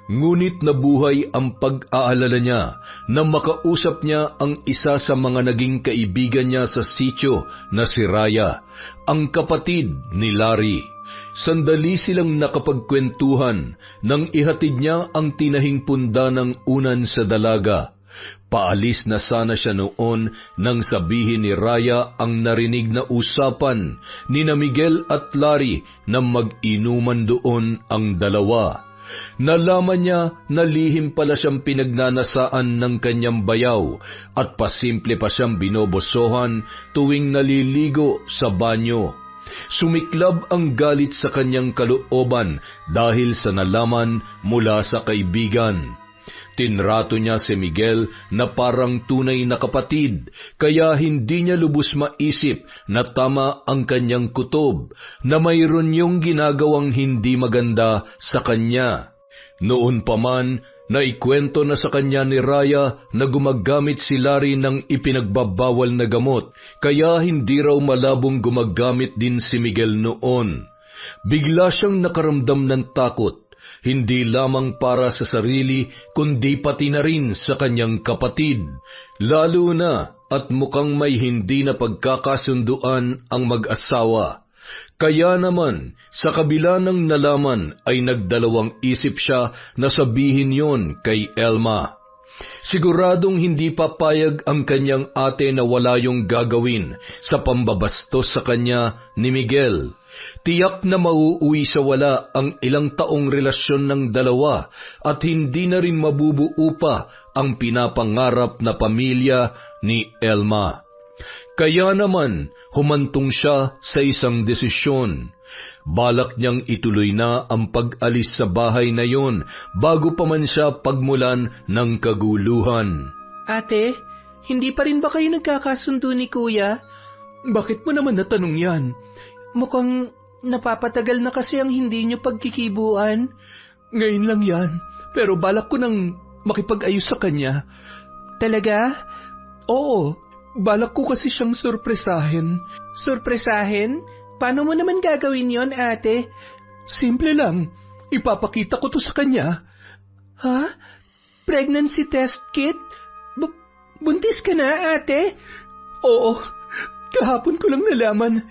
Ngunit nabuhay ang pag-aalala niya na makausap niya ang isa sa mga naging kaibigan niya sa sitio na si Raya, ang kapatid ni Larry. Sandali silang nakapagkwentuhan nang ihatid niya ang tinahing punda ng unan sa dalaga. Paalis na sana siya noon nang sabihin ni Raya ang narinig na usapan ni na Miguel at Larry na mag-inuman doon ang dalawa. Nalaman niya na lihim pala siyang pinagnanasaan ng kanyang bayaw at pasimple pa siyang binobosohan tuwing naliligo sa banyo. Sumiklab ang galit sa kanyang kalooban dahil sa nalaman mula sa kaibigan. Tinrato niya si Miguel na parang tunay na kapatid, kaya hindi niya lubos maisip na tama ang kanyang kutob, na mayroon yung ginagawang hindi maganda sa kanya. Noon pa man, Naikwento na sa kanya ni Raya na gumagamit si Larry ng ipinagbabawal na gamot, kaya hindi raw malabong gumagamit din si Miguel noon. Bigla siyang nakaramdam ng takot, hindi lamang para sa sarili kundi pati na rin sa kanyang kapatid. Lalo na at mukhang may hindi na pagkakasunduan ang mag-asawa. Kaya naman, sa kabila ng nalaman ay nagdalawang isip siya na sabihin yon kay Elma. Siguradong hindi papayag ang kanyang ate na wala yung gagawin sa pambabastos sa kanya ni Miguel. Tiyak na mauuwi sa wala ang ilang taong relasyon ng dalawa at hindi na rin mabubuo pa ang pinapangarap na pamilya ni Elma. Kaya naman, humantong siya sa isang desisyon. Balak niyang ituloy na ang pag-alis sa bahay na yon bago pa man siya pagmulan ng kaguluhan. Ate, hindi pa rin ba kayo nagkakasundo ni Kuya? Bakit mo naman natanong yan? Mukhang napapatagal na kasi ang hindi niyo pagkikibuan. Ngayon lang yan, pero balak ko nang makipag-ayos sa kanya. Talaga? Oo, balak ko kasi siyang sorpresahin. Sorpresahin? Paano mo naman gagawin yon, ate? Simple lang, ipapakita ko to sa kanya. Ha? Pregnancy test kit? Buntis ka na, ate? Oo, kahapon ko lang nalaman.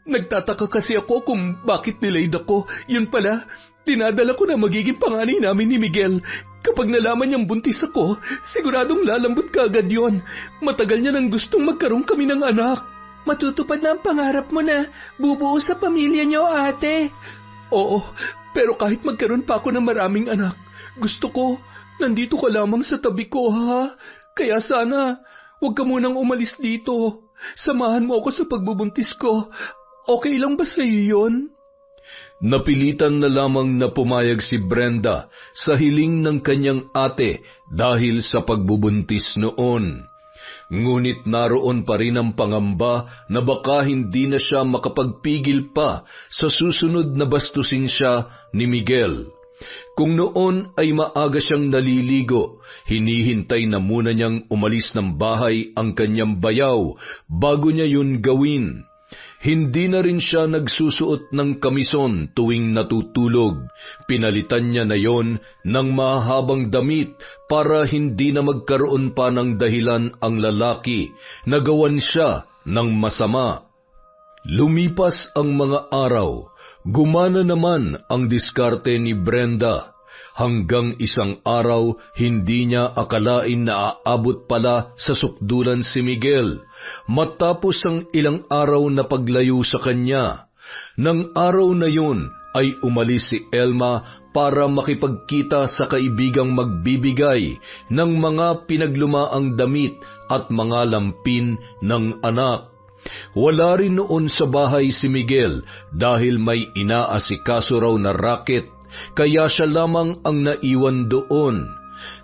Nagtataka kasi ako kung bakit nilaid ako. Yun pala, dinadala ko na magiging panganay namin ni Miguel. Kapag nalaman niyang buntis ako, siguradong lalambot ka agad yun. Matagal niya nang gustong magkaroon kami ng anak. Matutupad na ang pangarap mo na bubuo sa pamilya niyo, ate. Oo, pero kahit magkaroon pa ako ng maraming anak, gusto ko, nandito ka lamang sa tabi ko, ha? Kaya sana, huwag ka munang umalis dito. Samahan mo ako sa pagbubuntis ko. Okay lang ba sa iyo yun? Napilitan na lamang na pumayag si Brenda sa hiling ng kanyang ate dahil sa pagbubuntis noon. Ngunit naroon pa rin ang pangamba na baka hindi na siya makapagpigil pa sa susunod na bastusin siya ni Miguel. Kung noon ay maaga siyang naliligo, hinihintay na muna niyang umalis ng bahay ang kanyang bayaw bago niya yun gawin. Hindi na rin siya nagsusuot ng kamison tuwing natutulog. Pinalitan niya na yon ng mahabang damit para hindi na magkaroon pa ng dahilan ang lalaki na gawan siya ng masama. Lumipas ang mga araw, gumana naman ang diskarte ni Brenda. Hanggang isang araw, hindi niya akalain na aabot pala sa sukdulan si Miguel, matapos ang ilang araw na paglayo sa kanya. Nang araw na yun ay umalis si Elma para makipagkita sa kaibigang magbibigay ng mga pinaglumaang damit at mga lampin ng anak. Wala rin noon sa bahay si Miguel dahil may inaasikaso raw na racket, kaya siya lamang ang naiwan doon.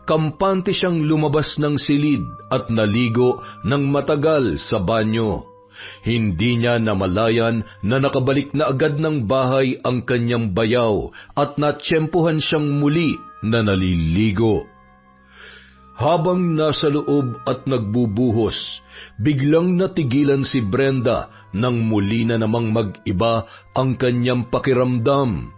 Kampante siyang lumabas ng silid at naligo ng matagal sa banyo. Hindi niya namalayan na nakabalik na agad ng bahay ang kanyang bayaw at natsyempohan siyang muli na naliligo. Habang nasa loob at nagbubuhos, biglang natigilan si Brenda nang muli na namang mag-iba ang kanyang pakiramdam.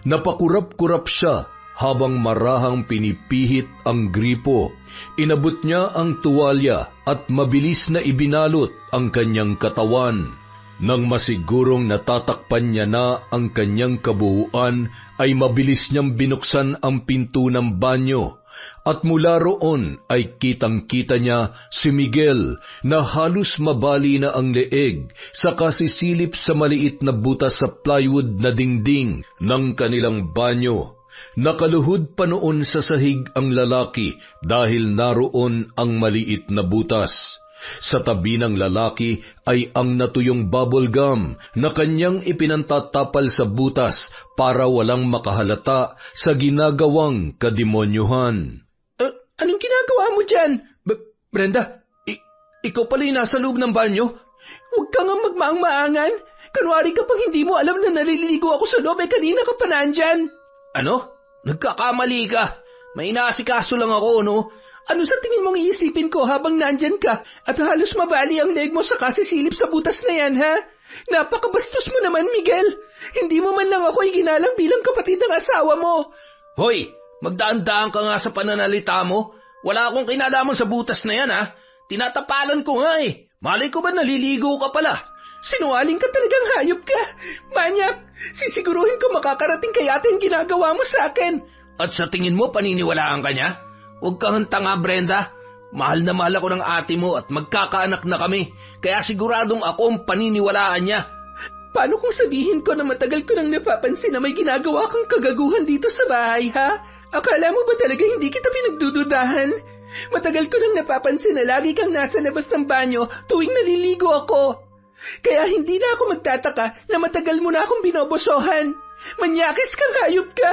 Napakurap-kurap siya habang marahang pinipihit ang gripo. Inabot niya ang tuwalya at mabilis na ibinalot ang kanyang katawan. Nang masigurong natatakpan niya na ang kanyang kabuuan, ay mabilis niyang binuksan ang pinto ng banyo. At mula roon ay kitang-kita niya si Miguel na halos mabali na ang leeg sa kasisilip sa maliit na butas sa plywood na dingding ng kanilang banyo. Nakaluhod pa noon sa sahig ang lalaki dahil naroon ang maliit na butas. Sa tabi ng lalaki ay ang natuyong bubble gum na kanyang ipinantatapal sa butas para walang makahalata sa ginagawang kademonyuhan. Anong ginagawa mo dyan? Brenda, ikaw pala yung nasa loob ng banyo? Huwag ka nga magmaang-maangan. Kunwari ka pang hindi mo alam na naliligo ako sa loob, kanina ka pa nandyan. Ano? Nagkakamali ka. May inaasikaso lang ako, no? Ano sa tingin mong iisipin ko habang nandyan ka at halos mabali ang leg mo sa kasisilip sa butas na yan, ha? Napakabastos mo naman, Miguel. Hindi mo man lang ako iginalang bilang kapatid ng asawa mo. Hoy, magdaan-daan ka nga sa pananalita mo. Wala akong kinalaman sa butas na yan, ha? Tinatapalan ko nga eh. Malay ko ba naliligo ka pala? Sinungaling ka talagang hayop ka. Manyak, sisiguruhin ko makakarating kaya yung ginagawa mo sa akin. At sa tingin mo, paniniwalaan ka niya? Huwag kang tanga, Brenda. Mahal na mahal ako ng ate mo at magkakaanak na kami. Kaya siguradong ako ang paniniwalaan niya. Paano kung sabihin ko na matagal ko nang napapansin na may ginagawa kang kagaguhan dito sa bahay, ha? Akala mo ba talaga hindi kita pinagdududahan? Matagal ko nang napapansin na lagi kang nasa labas ng banyo tuwing naliligo ako. Kaya hindi na ako magtataka na matagal mo na akong binobosohan. Manyakis kang hayop ka.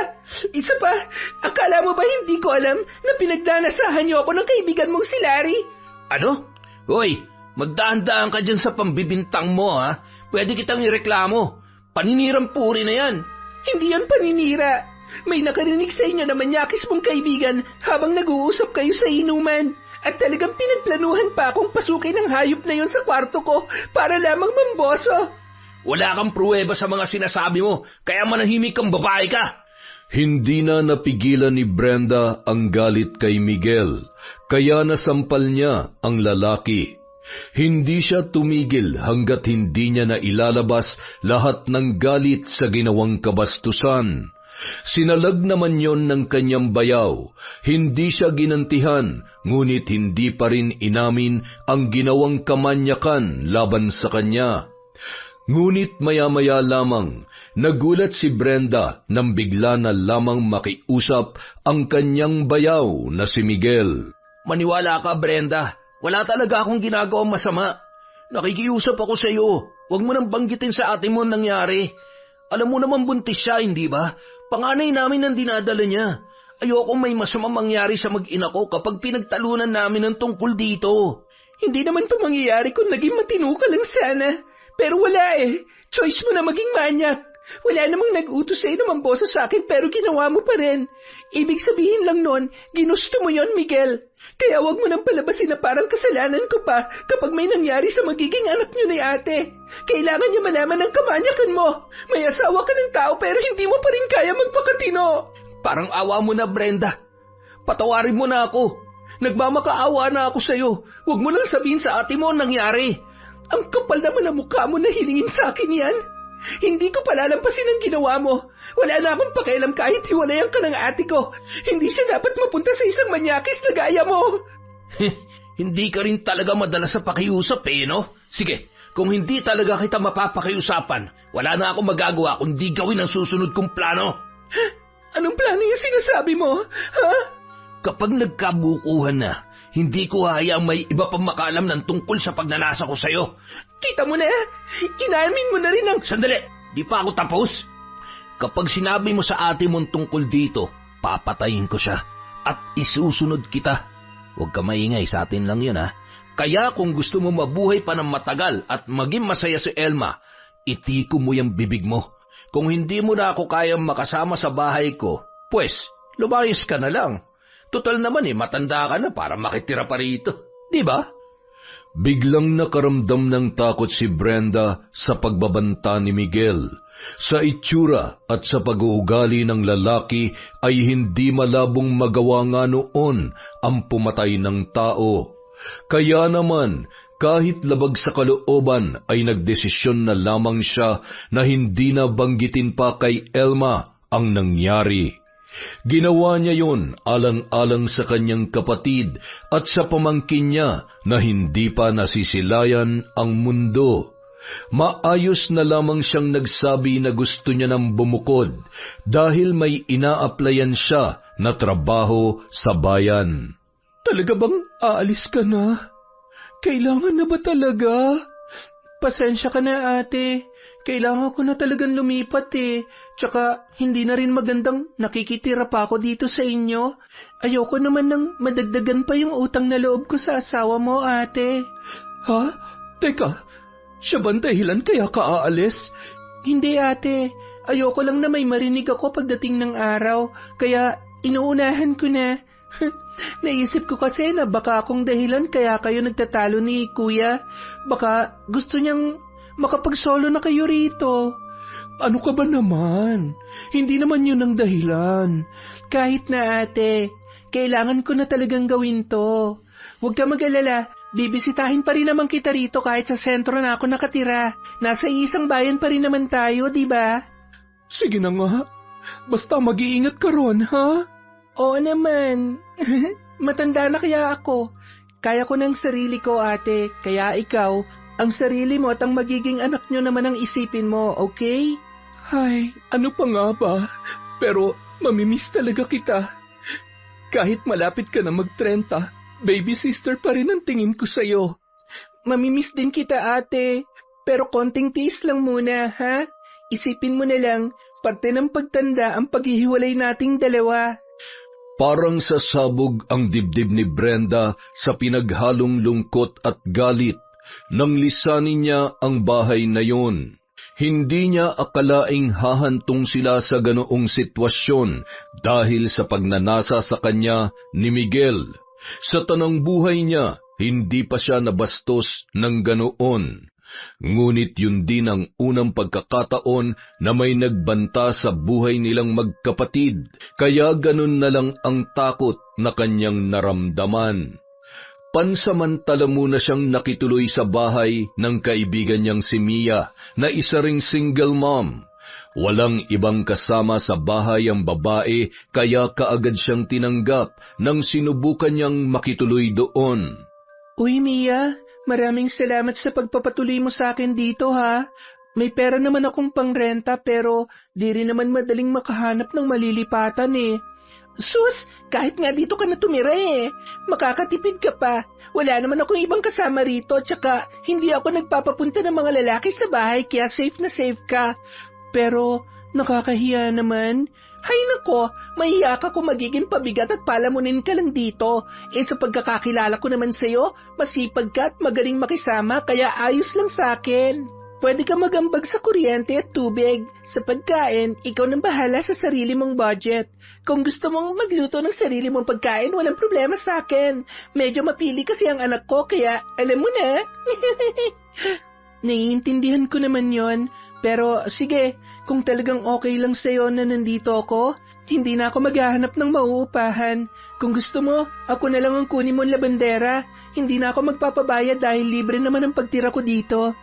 Isa pa, akala mo ba hindi ko alam na pinagdanasahan niyo ako ng kaibigan mong si Larry? Ano? Hoy, magdaan-daan ka dyan sa pambibintang mo, ha? Pwede kitang ireklamo. Paninirang puri na yan. Hindi yan paninira. May nakarinig sa inyo na manyakis mong kaibigan habang nag-uusap kayo sa inuman. At talagang pinagplanuhan pa akong pasukin ng hayop na yon sa kwarto ko para lamang mamboso. Wala kang pruweba sa mga sinasabi mo, kaya manahimik kang babae ka. Hindi na napigilan ni Brenda ang galit kay Miguel, kaya nasampal niya ang lalaki. Hindi siya tumigil hanggat hindi niya na ilalabas lahat ng galit sa ginawang kabastusan. Sinalag naman yon ng kanyang bayaw. Hindi siya ginantihan, ngunit hindi pa rin inamin ang ginawang kamanyakan laban sa kanya. Ngunit maya-maya lamang, nagulat si Brenda nang bigla na lamang makiusap ang kanyang bayaw na si Miguel. Maniwala ka, Brenda. Wala talaga akong ginagawang masama. Nakikiusap ako sa iyo. Huwag mo nang banggitin sa ate mo ang nangyari. Alam mo naman buntis siya, hindi ba? Panganay namin ang dinadala niya. Ayokong may masamang mangyari sa mag-ina ko kapag pinagtalunan namin ng tungkol dito. Hindi naman ito mangyayari kung naging matino ka lang sana. Pero wala eh. Choice mo na maging manyak. Wala namang nag-utos sa'yo na mambosa sa akin pero ginawa mo pa rin. Ibig sabihin lang nun, ginusto mo yon, Miguel. Kaya wag mo nang palabasin na parang kasalanan ko pa kapag may nangyari sa magiging anak niyo ni ate. Kailangan niyo malaman ng kamanyakan mo. May asawa ka ng tao pero hindi mo pa rin kaya magpakatino. Parang awa mo na, Brenda. Patawarin mo na ako. Nagmamakaawa na ako sa'yo. Huwag mo lang sabihin sa ate mo ang nangyari. Ang kapal naman ang mukha mo na hilingin sa akin yan. Hindi ko palalampasin ang ginawa mo. Wala na akong pakialam kahit hiwalayan ka ng ate ko. Hindi siya dapat mapunta sa isang manyakis na gaya mo. Hindi ka rin talaga madalas sa pakiusap eh, no? Sige, kung hindi talaga kita mapapakiusapan, wala na akong magagawa kundi gawin ang susunod kong plano. Anong plano yung sinasabi mo? Ha? Kapag nagkabukuhan na, hindi ko hayaang may iba pang makaalam ng tungkol sa pagnanasa ko sa'yo. Kita mo na, inamin mo na rin ang... Sandali, di pa ako tapos. Kapag sinabi mo sa ate mong tungkol dito, papatayin ko siya at isusunod kita. Huwag ka maingay, sa atin lang yun, ha. Kaya kung gusto mo mabuhay pa ng matagal at maging masaya si Elma, itiko mo yung bibig mo. Kung hindi mo na ako kayang makasama sa bahay ko, pues, lumayas ka na lang. Total naman matanda ka na para makitira pa rito. Di ba? Biglang nakaramdam ng takot si Brenda sa pagbabanta ni Miguel. Sa itsura at sa pag-uugali ng lalaki ay hindi malabong magawa nga noon ang pumatay ng tao. Kaya naman, kahit labag sa kalooban ay nagdesisyon na lamang siya na hindi na banggitin pa kay Elma ang nangyari. Ginawa niya yon alang-alang sa kanyang kapatid at sa pamangkin niya na hindi pa nasisilayan ang mundo. Maayos na lamang siyang nagsabi na gusto niya ng bumukod dahil may ina-applyan siya na trabaho sa bayan. Talaga bang aalis ka na? Kailangan na ba talaga? Pasensya ka na, ate. Kailangan ko na talagang lumipat eh. Tsaka hindi na rin magandang nakikitira pa ako dito sa inyo. Ayoko naman nang madagdagan pa yung utang na loob ko sa asawa mo, ate. Ha? Teka, siya bang dahilan kaya ka aalis? Hindi, ate. Ayoko lang na may marinig ako pagdating ng araw. Kaya Inuunahan ko na. Naisip ko kasi na baka akong dahilan kaya kayo nagtatalo ni Kuya. Baka gusto niyang makapagsolo na kayo rito. Ano ka ba naman? Hindi naman yun ang dahilan. Kahit na ate, kailangan ko na talagang gawin to. Huwag ka mag-alala, bibisitahin pa rin naman kita rito kahit sa sentro na ako nakatira. Nasa isang bayan pa rin naman tayo, di ba? Sige na nga. Basta mag-iingat ka ron, ha? Oo naman. Matanda na kaya ako. Kaya ko ng sarili ko, ate. Kaya ikaw, ang sarili mo at ang magiging anak nyo naman ang isipin mo, okay? Ay, ano pa nga ba? Pero mamimiss talaga kita. Kahit malapit ka na mag-30, baby sister pa rin ang tingin ko sa'yo. Mamimiss din kita, ate. Pero konting tiis lang muna, ha? Isipin mo na lang, parte ng pagtanda ang paghihiwalay nating dalawa. Parang sasabog ang dibdib ni Brenda sa pinaghalong lungkot at galit nang lisanin niya ang bahay na yun. Hindi niya akalaing hahantong sila sa ganoong sitwasyon dahil sa pagnanasa sa kanya ni Miguel. Sa tanang buhay niya, hindi pa siya nabastos ng ganoon. Ngunit yun din ang unang pagkakataon na may nagbanta sa buhay nilang magkapatid, kaya ganun na lang ang takot na kanyang naramdaman. Pansamantala muna siyang nakituloy sa bahay ng kaibigan niyang si Mia na isa ring single mom. Walang ibang kasama sa bahay ang babae kaya kaagad siyang tinanggap nang sinubukan niyang makituloy doon. Uy Mia, maraming salamat sa pagpapatuloy mo sa akin dito ha. May pera naman akong pangrenta pero di rin naman madaling makahanap ng malilipatan eh. Sus, kahit nga dito ka na tumira eh. Makakatipid ka pa. Wala naman akong ibang kasama rito, tsaka hindi ako nagpapapunta ng mga lalaki sa bahay kaya safe na safe ka. Pero nakakahiya naman. Hay nako, mahiya ka kung magiging pabigat at palamunin ka lang dito. Sa pagkakakilala ko naman sa'yo, masipag ka at magaling makisama kaya ayos lang sa akin. Pwede ka magambag sa kuryente at tubig. Sa pagkain, ikaw nang bahala sa sarili mong budget. Kung gusto mong magluto ng sarili mong pagkain, walang problema sa akin. Medyo mapili kasi ang anak ko, kaya alam mo na. Naiintindihan ko naman yon. Pero sige, kung talagang okay lang sa'yo na nandito ako, hindi na ako maghahanap ng mauupahan. Kung gusto mo, ako na lang ang kunin mong labandera. Hindi na ako magpapabayad dahil libre naman ang pagtira ko dito.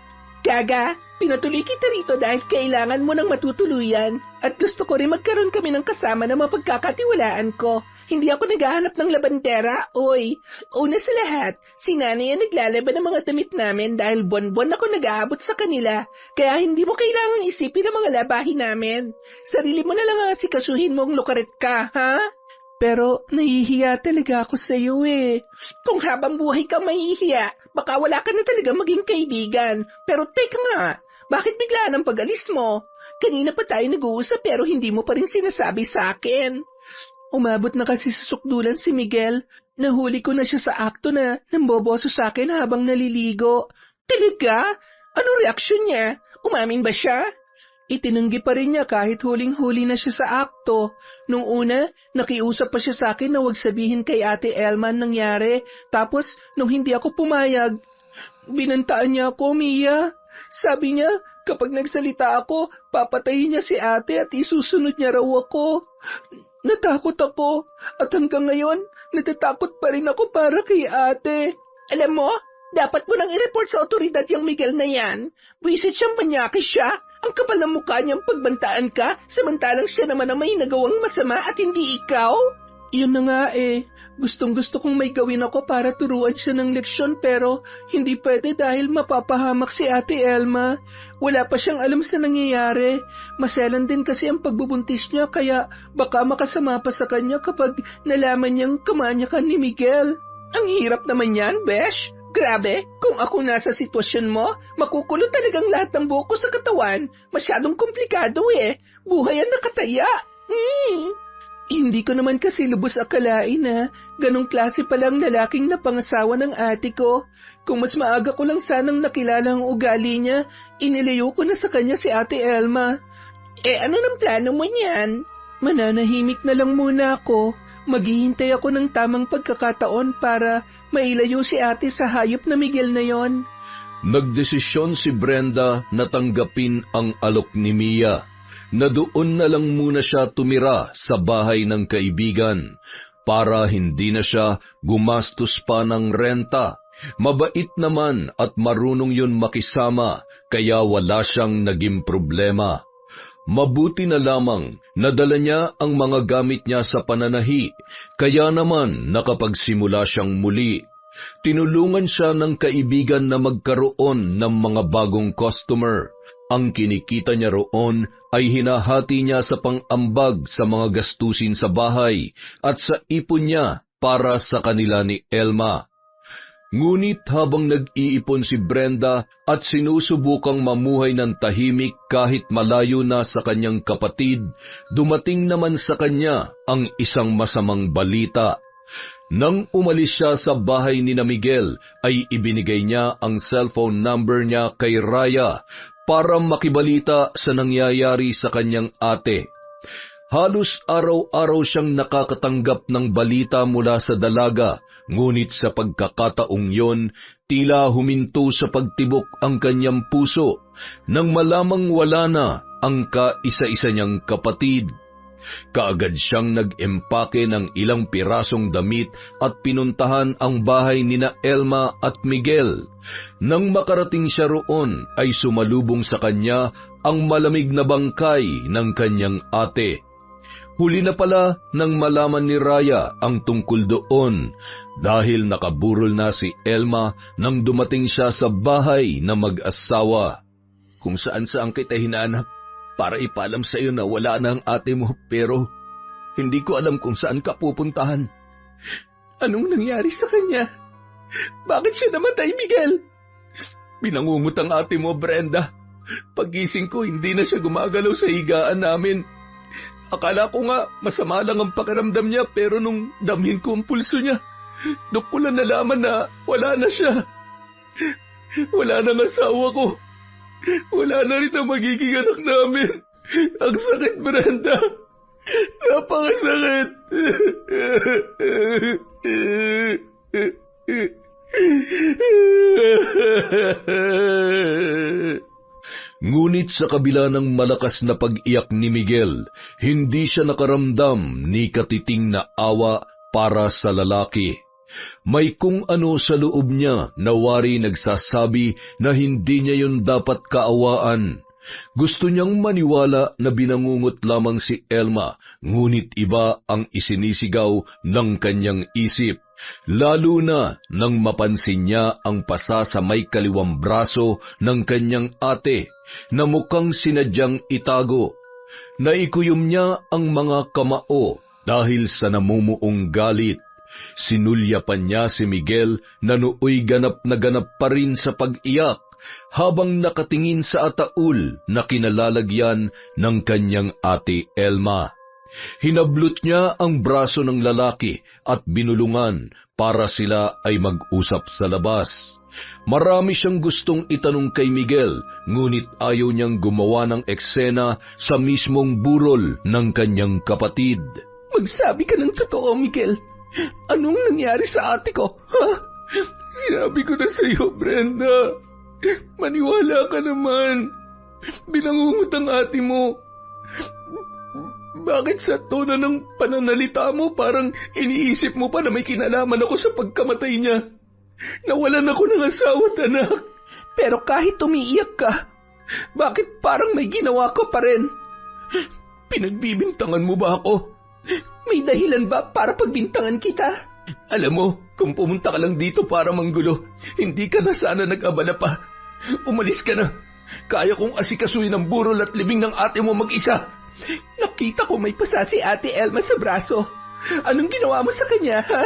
Gaga, pinatuloy kita rito dahil kailangan mo ng matutuluyan at gusto ko rin magkaroon kami ng kasama na mapagkakatiwalaan ko. Hindi ako naghahanap ng labandera, oy. Una sa lahat, si nanay ang naglalaban ng mga damit namin dahil buwan-buwan ako nag-aabot sa kanila. Kaya hindi mo kailangang isipin ang mga labahin namin. Sarili mo na lang ang asikasuhin mong lukaret ka, ha? Pero nahihiya talaga ako sa iyo eh. Kung habang buhay kang mahihiya, baka wala ka na talaga maging kaibigan. Pero teka nga, bakit bigla ng pag-alis mo? Kanina pa tayo nag-uusap pero hindi mo pa rin sinasabi sa akin. Umabot na kasi sa sukdulan si Miguel. Nahuli ko na siya sa akto na namboboso sa akin habang naliligo. Talaga? Anong reaksyon niya? Umamin ba siya? Itinanggi pa rin niya kahit huling-huli na siya sa akto. Nung una, nakiusap pa siya sa akin na huwag sabihin kay Ate Elma ang nangyari. Tapos, nung hindi ako pumayag, binantaan niya ako, Mia. Sabi niya, kapag nagsalita ako, papatayin niya si ate at isusunod niya raw ako. Natakot ako at hanggang ngayon, natatakot pa rin ako para kay ate. Alam mo, dapat mo nang i-report sa otoridad yung Miguel na yan. Buisit siyang manyaki siya. Ang kapal ng mukha niyang pagbantaan ka, samantalang siya naman ang may nagawang masama at hindi ikaw. Yun na nga eh. Gustong-gusto kong may gawin ako para turuan siya ng leksyon pero hindi pwede dahil mapapahamak si Ate Elma. Wala pa siyang alam sa nangyayari. Maselan din kasi ang pagbubuntis niya kaya baka makasama pa sa kanya kapag nalaman niyang kamanyakan ni Miguel. Ang hirap naman yan, Besh. Grabe, kung ako nasa sitwasyon mo, makukulot talagang lahat ng buhok ko sa katawan. Masyadong komplikado eh. Buhay ang nakataya. Hindi ko naman kasi lubos akalain na ganong klase palang lalaking napangasawa ng ate ko. Kung mas maaga ko lang sanang nakilala ang ugali niya, inilayo ko na sa kanya si Ate Elma. Ano nang plano mo niyan? Mananahimik na lang muna ako. Maghihintay ako ng tamang pagkakataon para mailayo si ate sa hayop na Miguel na yon. Nagdesisyon si Brenda na tanggapin ang alok ni Mia, na doon na lang muna siya tumira sa bahay ng kaibigan para hindi na siya gumastos pa ng renta. Mabait naman at marunong yun makisama, kaya wala siyang naging problema. Mabuti na lamang nadala niya ang mga gamit niya sa pananahi, kaya naman nakapagsimula siyang muli. Tinulungan siya ng kaibigan na magkaroon ng mga bagong customer. Ang kinikita niya roon ay hinahati niya sa pang-ambag sa mga gastusin sa bahay at sa ipon niya para sa kanila ni Elma. Ngunit habang nag-iipon si Brenda at sinusubukang mamuhay ng tahimik kahit malayo na sa kanyang kapatid, dumating naman sa kanya ang isang masamang balita. Nang umalis siya sa bahay ni Miguel, ay ibinigay niya ang cellphone number niya kay Raya para makibalita sa nangyayari sa kanyang ate. Halos araw-araw siyang nakakatanggap ng balita mula sa dalaga, ngunit sa pagkakataong yon, tila huminto sa pagtibok ang kanyang puso nang malamang wala na ang kaisa-isa niyang kapatid. Kaagad siyang nag-empake ng ilang pirasong damit at pinuntahan ang bahay nina Elma at Miguel. Nang makarating siya roon, ay sumalubong sa kanya ang malamig na bangkay ng kanyang ate. Huli na pala nang malaman ni Raya ang tungkol doon dahil nakaburol na si Elma nang dumating siya sa bahay na mag-asawa. Kung saan-saan kita hinanap para ipaalam sa iyo na wala na ang ate mo, pero hindi ko alam kung saan ka pupuntahan. Anong nangyari sa kanya? Bakit siya namatay, Miguel? Binangungot ang ate mo, Brenda. Pagising ko, hindi na siya gumagalaw sa higaan namin. Akala ko nga masama lang ang pakiramdam niya, pero nung damhin ko ang pulso niya, doon ko lang nalaman na wala na siya. Wala na ang asawa ko. Wala na rin ang magiging anak namin. Ang sakit, Brenda. Napakasakit. Ngunit sa kabila ng malakas na pag-iyak ni Miguel, hindi siya nakaramdam ni katiting na awa para sa lalaki. May kung ano sa loob niya na wari nagsasabi na hindi niya yun dapat kaawaan. Gusto niyang maniwala na binangungot lamang si Elma, ngunit iba ang isinisigaw ng kanyang isip. Lalo na nang mapansin niya ang pasa sa may kaliwang braso ng kanyang ate na mukhang sinadyang itago. Naikuyom niya ang mga kamao dahil sa namumuong galit. Sinulyapan niya si Miguel na nooy ganap na ganap pa rin sa pag-iyak habang nakatingin sa ataul na kinalalagyan ng kanyang ate Elma. Hinablot niya ang braso ng lalaki at binulungan para sila ay mag-usap sa labas. Marami siyang gustong itanong kay Miguel, ngunit ayaw niyang gumawa ng eksena sa mismong burol ng kanyang kapatid. Magsabi ka ng totoo, Miguel. Anong nangyari sa ate ko? Ha? Sinabi ko na sa iyo, Brenda. Maniwala ka naman. Binangungot ang ate mo. Bakit sa tono ng pananalita mo parang iniisip mo pa na may kinalaman ako sa pagkamatay niya? Nawalan ako ng asawa at anak. Pero kahit umiiyak ka, bakit parang may ginawa ko pa rin? Pinagbibintangan mo ba ako? May dahilan ba para pagbintangan kita? Alam mo, kung pumunta ka lang dito para manggulo, hindi ka na sana nag-abala pa. Umalis ka na. Kaya kong asikasuhin ang burol at libing ng ate mo mag-isa. Nakita ko may pasa si ate Elma sa braso. Anong ginawa mo sa kanya, ha?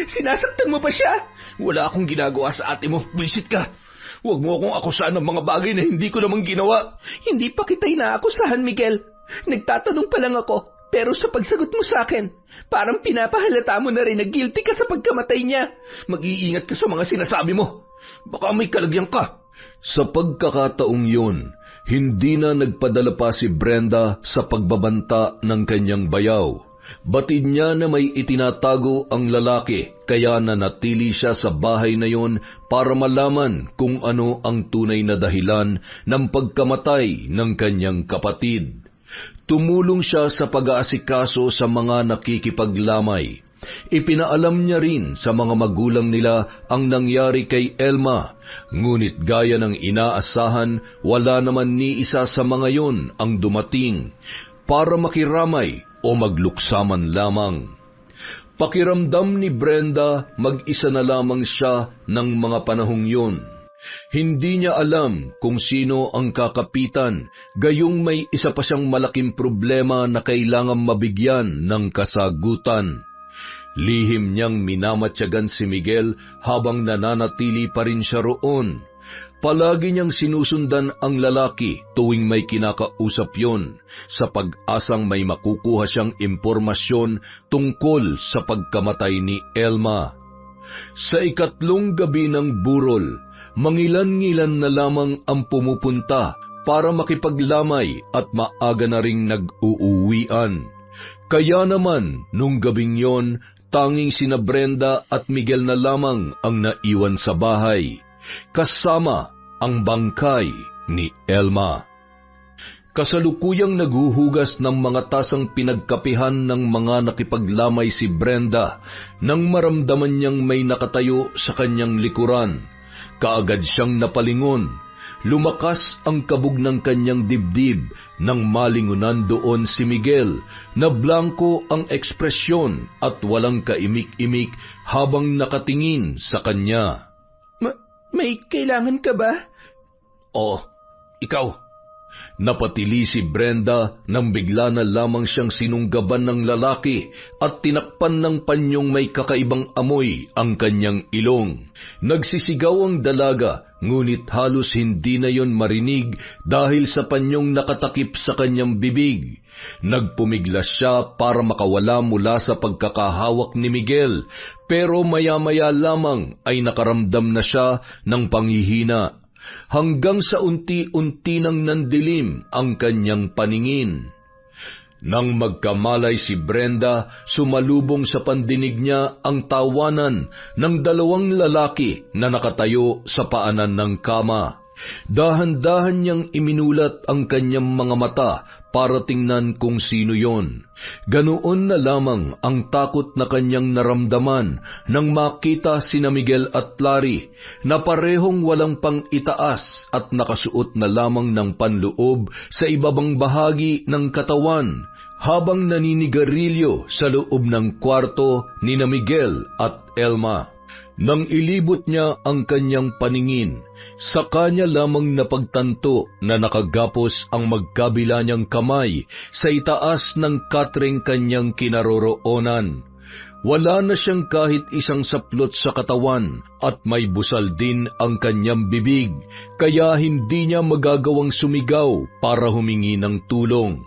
Sinasaktan mo ba siya? Wala akong ginagawa sa ate mo. Buisit ka. Huwag mo akong akusahan ng mga bagay na hindi ko namang ginawa. Hindi pa kita inaakusahan, Miguel. Nagtatanong pa lang ako. Pero sa pagsagot mo sa akin, parang pinapahalata mo na rin na guilty ka sa pagkamatay niya. Mag-iingat ka sa mga sinasabi mo. Baka may kalagyan ka. Sa pagkakataong yun, Hindi na nagpadala pa si Brenda sa pagbabanta ng kanyang bayaw. Batid niya na may itinatago ang lalaki, kaya nanatili siya sa bahay na yon para malaman kung ano ang tunay na dahilan ng pagkamatay ng kanyang kapatid. Tumulong siya sa pag-aasikaso sa mga nakikipaglamay. Ipinaalam niya rin sa mga magulang nila ang nangyari kay Elma, ngunit gaya ng inaasahan, wala naman ni isa sa mga yon ang dumating para makiramay o magluksaman lamang. Pakiramdam ni Brenda, mag-isa na lamang siya ng mga panahong yon. Hindi niya alam kung sino ang kakapitan, gayong may isa pa siyang malaking problema na kailangang mabigyan ng kasagutan. Lihim niyang minamatyagan si Miguel habang nananatili pa rin siya roon. Palagi niyang sinusundan ang lalaki tuwing may kinakausap yon, sa pag-asang may makukuha siyang impormasyon tungkol sa pagkamatay ni Elma. Sa ikatlong gabi ng burol, mangilan-ngilan na lamang ang pumupunta para makipaglamay at maaga na ring nag-uuwian. Kaya naman, nung gabing yon, tanging sina Brenda at Miguel na lamang ang naiwan sa bahay, kasama ang bangkay ni Elma. Kasalukuyang naghuhugas ng mga tasang pinagkapihan ng mga nakipaglamay si Brenda nang maramdaman niyang may nakatayo sa kanyang likuran. Kaagad siyang napalingon. Lumakas ang kabog ng kanyang dibdib nang malingunan doon si Miguel na blanko ang ekspresyon at walang kaimik-imik habang nakatingin sa kanya. May kailangan ka ba? Oh, ikaw. Napatili si Brenda nang bigla na lamang siyang sinunggaban ng lalaki at tinakpan ng panyong may kakaibang amoy ang kanyang ilong. Nagsisigaw ang dalaga, ngunit halos hindi na yon marinig dahil sa panyong nakatakip sa kanyang bibig. Nagpumiglas siya para makawala mula sa pagkakahawak ni Miguel, pero maya-maya lamang ay nakaramdam na siya ng panghihina. Hanggang sa unti-unti nang nandilim ang kanyang paningin. Nang magkamalay si Brenda, sumalubong sa pandinig niya ang tawanan ng dalawang lalaki na nakatayo sa paanan ng kama. Dahan-dahan niyang iminulat ang kanyang mga mata para tingnan kung sino yon. Ganoon na lamang ang takot na kanyang naramdaman nang makita sina Miguel at Larry na parehong walang pang itaas at nakasuot na lamang ng panloob sa ibabang bahagi ng katawan habang naninigarilyo sa loob ng kwarto ni na Miguel at Elma. Nang ilibot niya ang kanyang paningin, sa kanya lamang napagtanto na nakagapos ang magkabila niyang kamay sa itaas ng katring kanyang kinaroroonan. Wala na siyang kahit isang saplot sa katawan at may busal din ang kanyang bibig, kaya hindi niya magagawang sumigaw para humingi ng tulong.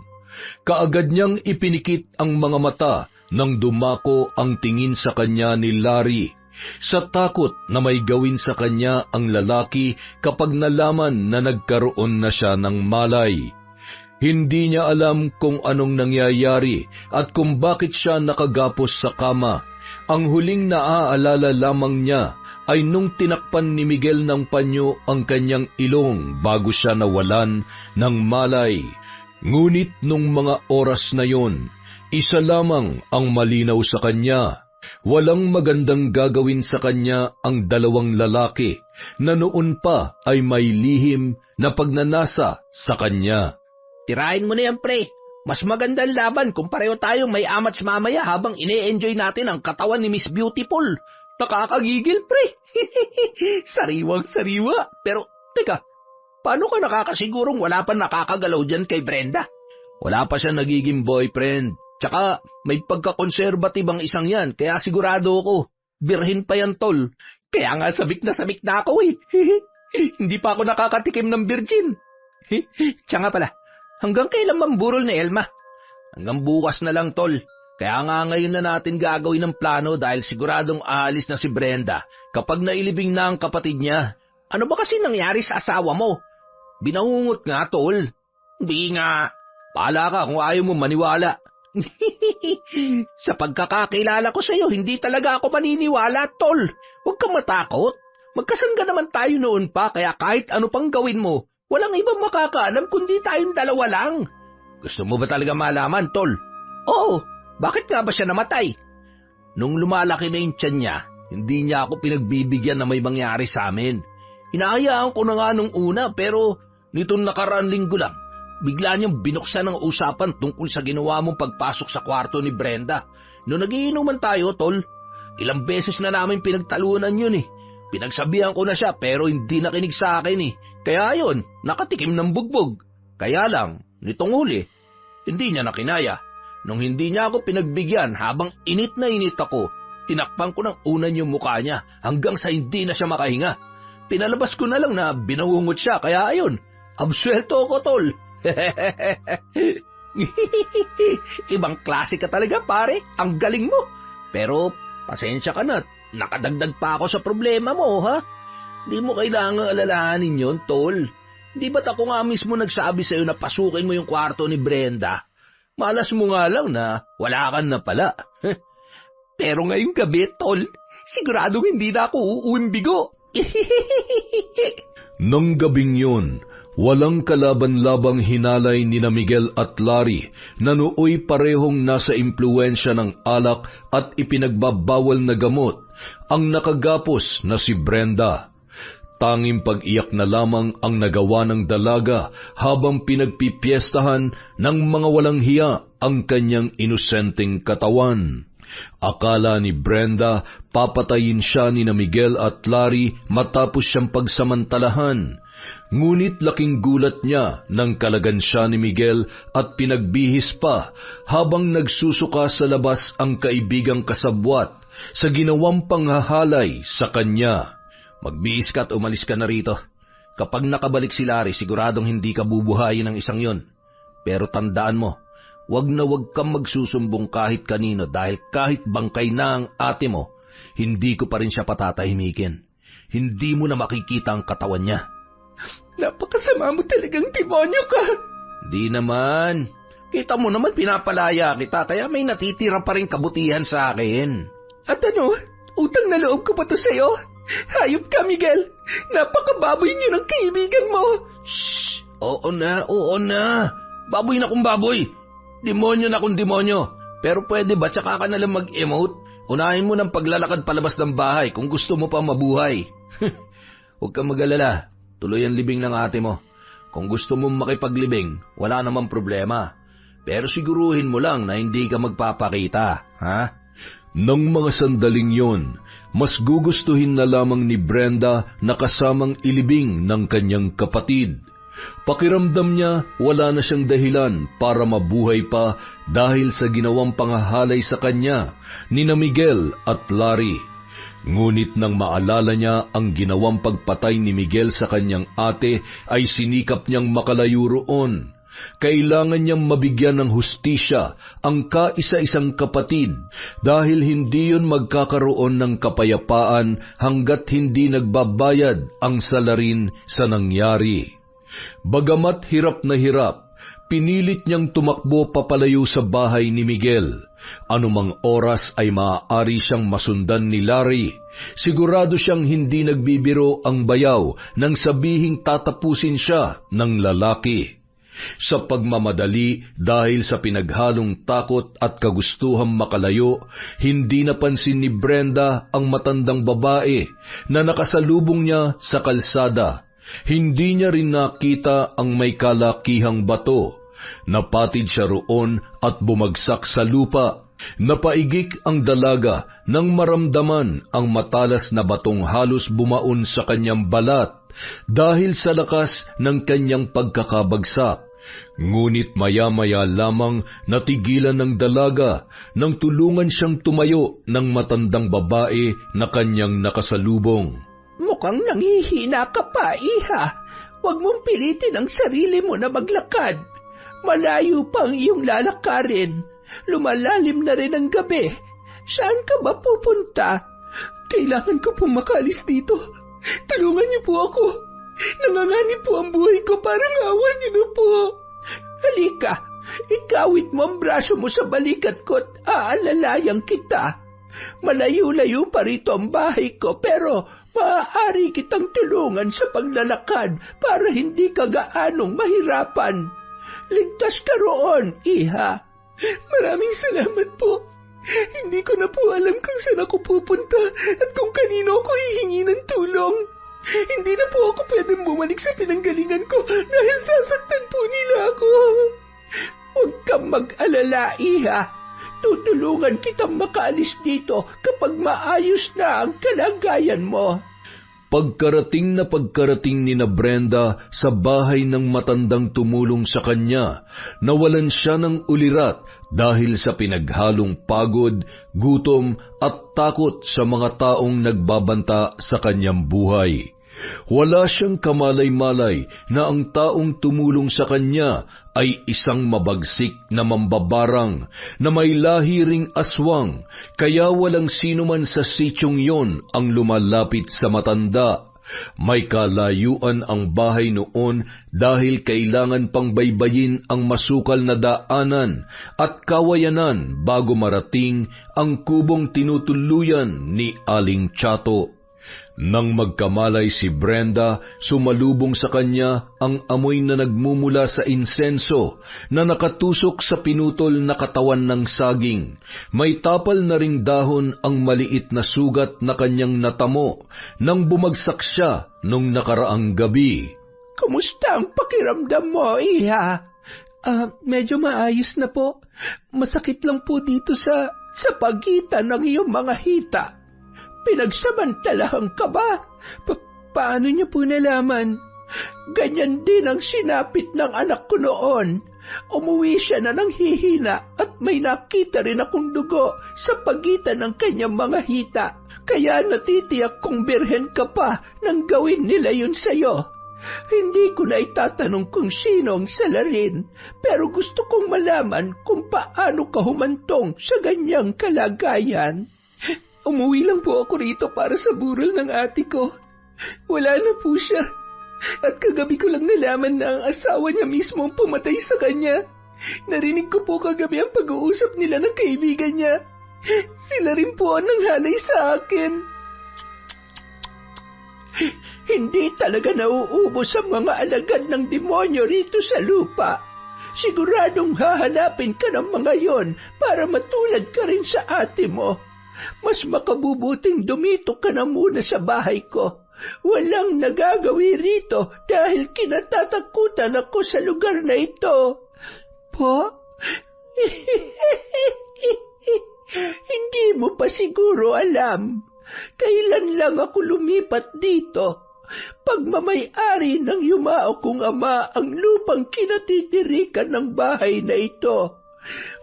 Kaagad niyang ipinikit ang mga mata nang dumako ang tingin sa kanya ni Larry, sa takot na may gawin sa kanya ang lalaki kapag nalaman na nagkaroon na siya ng malay. Hindi niya alam kung anong nangyayari at kung bakit siya nakagapos sa kama. Ang huling naaalala lamang niya ay nung tinakpan ni Miguel ng panyo ang kanyang ilong bago siya nawalan ng malay. Ngunit nung mga oras na yon, isa lamang ang malinaw sa kanya. Walang magandang gagawin sa kanya ang dalawang lalaki na noon pa ay may lihim na pagnanasa sa kanya. Tirahin mo na yan, pre. Mas magandang laban kung pareho tayong may amats mamaya habang ine-enjoy natin ang katawan ni Miss Beautiful. Nakakagigil, pre. Sariwang-sariwa. Pero, teka, paano ka nakakasigurong wala pa nakakagalaw dyan kay Brenda? Wala pa siya nagiging boyfriend. Tsaka, may pagka-conservative ang isang yan, kaya sigurado ako, birhin pa yan, tol. Kaya nga sabik na ako eh. Hindi pa ako nakakatikim ng virgin. Tsaka pala, hanggang kailan mamburol ni Elma? Hanggang bukas na lang, tol. Kaya nga ngayon na natin gagawin ng plano dahil siguradong aalis na si Brenda kapag nailibing na ang kapatid niya. Ano ba kasi nangyari sa asawa mo? Binangungot nga, tol. Hindi nga. Paala ka kung ayaw mo maniwala. Sa pagkakakilala ko sa'yo, hindi talaga ako maniniwala, tol. Huwag kang matakot. Magkasangga naman tayo noon pa, kaya kahit ano pang gawin mo, walang ibang makakaalam kundi tayong dalawa lang. Gusto mo ba talaga malaman, tol? Oo, bakit nga ba siya namatay? Nung lumalaki na yung tiyan niya, hindi niya ako pinagbibigyan na may mangyari sa amin. Hinahayaan ko na nga nung una, pero nitong nakaraang linggo lang, bigla niyang binuksan ang usapan tungkol sa ginawa mong pagpasok sa kwarto ni Brenda. Noong nagiinuman tayo, tol, ilang beses na namin pinagtalunan yun eh. Pinagsabihan ko na siya pero hindi nakinig sa akin eh. Kaya yun, nakatikim ng bugbog. Kaya lang, nitong huli, hindi niya nakinaya. Nung hindi niya ako pinagbigyan habang init na init ako, tinakpan ko ng unan yung mukha niya hanggang sa hindi na siya makahinga. Pinalabas ko na lang na binangungot siya, kaya ayun, absuelto ako, tol. Ibang klase ka talaga, pare. Ang galing mo. Pero pasensya ka na, nakadagdag pa ako sa problema mo, ha? Di mo kailangang alalahanin yon, tol. Di ba't ako nga mismo nagsabi sa'yo na pasukin mo yung kwarto ni Brenda? Malas mo nga lang na wala ka na pala. Pero ngayong gabi, tol, siguradong hindi na ako uuwing bigo. Nang gabing yun, walang kalaban-labang hinalay ni na Miguel at Larry na nooy parehong nasa impluwensya ng alak at ipinagbabawal na gamot ang nakagapos na si Brenda. Tanging pag-iyak na lamang ang nagawa ng dalaga habang pinagpipiestahan ng mga walang hiya ang kanyang inosenteng katawan. Akala ni Brenda papatayin siya ni na Miguel at Larry matapos siyang pagsamantalahan. Ngunit laking gulat niya nang kalagan siya ni Miguel at pinagbihis pa habang nagsusuka sa labas ang kaibigang kasabwat sa ginawang panghahalay sa kanya. Magbihis ka at umalis ka na rito. Kapag nakabalik si Larry, siguradong hindi ka bubuhayin ng isang yon. Pero tandaan mo, wag na wag kang magsusumbong kahit kanino dahil kahit bangkay na ang ate mo, hindi ko pa rin siya patatahimikin. Hindi mo na makikita ang katawan niya. Napakasama mo talagang demonyo ka. Di naman. Kita mo naman pinapalaya kita kaya may natitira pa rin kabutihan sa akin. At ano, utang na loob ko pa to sa'yo? Hayop ka, Miguel. Napakababoy niyo ng kaibigan mo. Shhh! Oo na. Baboy na kung baboy. Demonyo na kung demonyo. Pero pwede ba tsaka ka nalang mag-emote? Unahin mo ng paglalakad palabas ng bahay kung gusto mo pa mabuhay. Huwag kang mag-alala. Tuloy ang libing ng ate mo. Kung gusto mong makipaglibing, wala namang problema. Pero siguruhin mo lang na hindi ka magpapakita, ha? Nang mga sandaling yon, mas gugustuhin na lamang ni Brenda na kasamang ilibing ng kanyang kapatid. Pakiramdam niya wala na siyang dahilan para mabuhay pa dahil sa ginawang panghahalay sa kanya ni na Miguel at Larry. Ngunit nang maalala niya ang ginawang pagpatay ni Miguel sa kanyang ate ay sinikap niyang makalayo roon. Kailangan niyang mabigyan ng hustisya ang kaisa-isang kapatid dahil hindi yun magkakaroon ng kapayapaan hanggat hindi nagbabayad ang salarin sa nangyari. Bagamat hirap na hirap, pinilit niyang tumakbo papalayo sa bahay ni Miguel. Anumang oras ay maaari siyang masundan ni Larry. Sigurado siyang hindi nagbibiro ang bayaw nang sabihing tatapusin siya ng lalaki. Sa pagmamadali dahil sa pinaghalong takot at kagustuhang makalayo, hindi napansin ni Brenda ang matandang babae na nakasalubong niya sa kalsada. Hindi niya rin nakita ang may kalakihang bato. Napatid siya roon at bumagsak sa lupa. Napaigik ang dalaga nang maramdaman ang matalas na batong halos bumaon sa kanyang balat dahil sa lakas ng kanyang pagkakabagsak. Ngunit maya-maya lamang natigilan ng dalaga nang tulungan siyang tumayo ng matandang babae na kanyang nakasalubong. Mukhang nanghihina ka pa, iha. Huwag mong pilitin ang sarili mo na maglakad. Malayo pa ang iyong lalakarin. Lumalalim na rin ang gabi. Saan ka ba pupunta? Kailangan ko pong makalis dito. Tulungan niyo po ako. Nanganganib po ang buhay ko, parang awan niyo na po. Halika, ikawit mo ang braso mo sa balikat ko at aalalayan kita. Malayo-layo pa rito ang bahay ko pero maaari kitang tulungan sa paglalakad para hindi ka gaanong mahirapan. Ligtas ka roon, iha. Maraming salamat po. Hindi ko na po alam kung saan ako pupunta at kung kanino ako hihingi ng tulong. Hindi na po ako pwedeng bumalik sa pinanggalingan ko dahil sasaktan po nila ako. Huwag kang mag-alala, iha. Tutulungan kitang makaalis dito kapag maayos na ang kalagayan mo. Pagkarating ni na Brenda sa bahay ng matandang tumulong sa kanya, nawalan siya ng ulirat dahil sa pinaghalong pagod, gutom at takot sa mga taong nagbabanta sa kanyang buhay. Wala siyang kamalay-malay na ang taong tumulong sa kanya ay isang mabagsik na mambabarang na may lahi ring aswang, kaya walang sino man sa sityong yon ang lumalapit sa matanda. May kalayuan ang bahay noon dahil kailangan pang baybayin ang masukal na daanan at kawayanan bago marating ang kubong tinutuluyan ni Aling Chato. Nang magkamalay si Brenda, sumalubong sa kanya ang amoy na nagmumula sa insenso na nakatusok sa pinutol na katawan ng saging. May tapal na ring dahon ang maliit na sugat na kanyang natamo nang bumagsak siya nung nakaraang gabi. Kumusta ang pakiramdam mo, iha? Medyo maayos na po. Masakit lang po dito sa pagitan ng iyong mga hita. Pinagsamantalahan ka ba? Paano niyo po nalaman? Ganyan din ang sinapit ng anak ko noon. Umuwi siya na ng hihina at may nakita rin akong dugo sa pagitan ng kanyang mga hita. Kaya natitiyak kong birhen ka pa nang gawin nila yun sa'yo. Hindi ko na itatanong kung sino ang salarin, pero gusto kong malaman kung paano ka humantong sa ganyang kalagayan. Umuwi lang po ako rito para sa burol ng ate ko. Wala na po siya. At kagabi ko lang nalaman na ang asawa niya mismo ang pumatay sa kanya. Narinig ko po kagabi ang pag-uusap nila ng kaibigan niya. Sila rin po ang nanghalay sa akin. Hindi talaga nauubos ang mga alagad ng demonyo rito sa lupa. Siguradong hahanapin ka ng mga yon para matulad ka rin sa ate mo. Mas makabubuting dumito ka na muna sa bahay ko. Walang nagagawi rito dahil kinatatakutan ako sa lugar na ito. Po? Hindi mo pa siguro alam. Kailan lang ako lumipat dito? Pagmamay-ari ng yumao kong ama ang lupang kinatitirikan ng bahay na ito.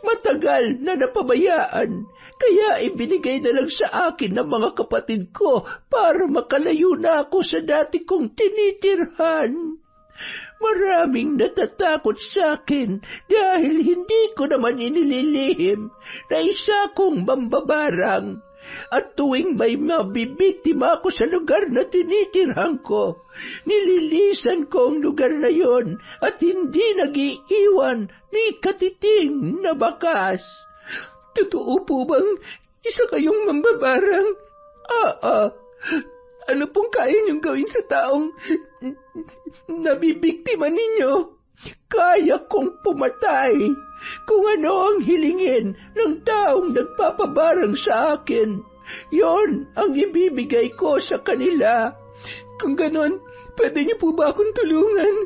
Matagal na napabayaan, kaya ibinigay na lang sa akin ng mga kapatid ko para makalayo na ako sa dati kong tinitirhan. Maraming natatakot sa akin dahil hindi ko naman inililihim na isa kong mambabarang. At tuwing may mabibiktima ako sa lugar na tinitirhan ko, nililisan ko ang lugar na yon at hindi nag-iiwan ni katiting na bakas. Totoo po bang isa kayong mambabarang? Ano pong kaya niyong gawin sa taong nabibiktima ninyo? Kaya kong pumatay kung ano ang hilingin ng taong nagpapabarang sa akin. Yon ang ibibigay ko sa kanila. Kung ganon, pwede niyo po ba akong tulungan?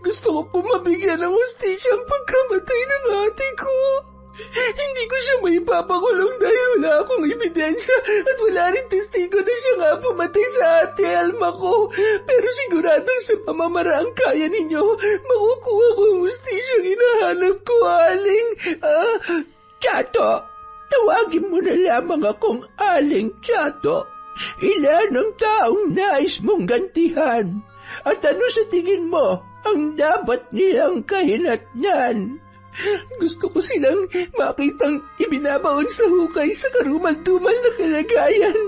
Gusto ko po mabigyan ng hustisya ang pagkamatay ng ate ko. Hindi ko siya maipapakulong dahil wala akong ebidensya at wala rin testigo na siya nga pumatay sa ate Alma ko. Pero siguradong sa pamamaraang kaya ninyo, makukuha ko ang hustisyang hinahanap ko, Aling. Chato, tawagin mo na lamang akong Aling Chato. Ilan ang taong nais mong gantihan? At ano sa tingin mo ang dapat nilang kahinatnan? Gusto ko silang makitang ibinabaon sa hukay sa karumal-dumal na kalagayan.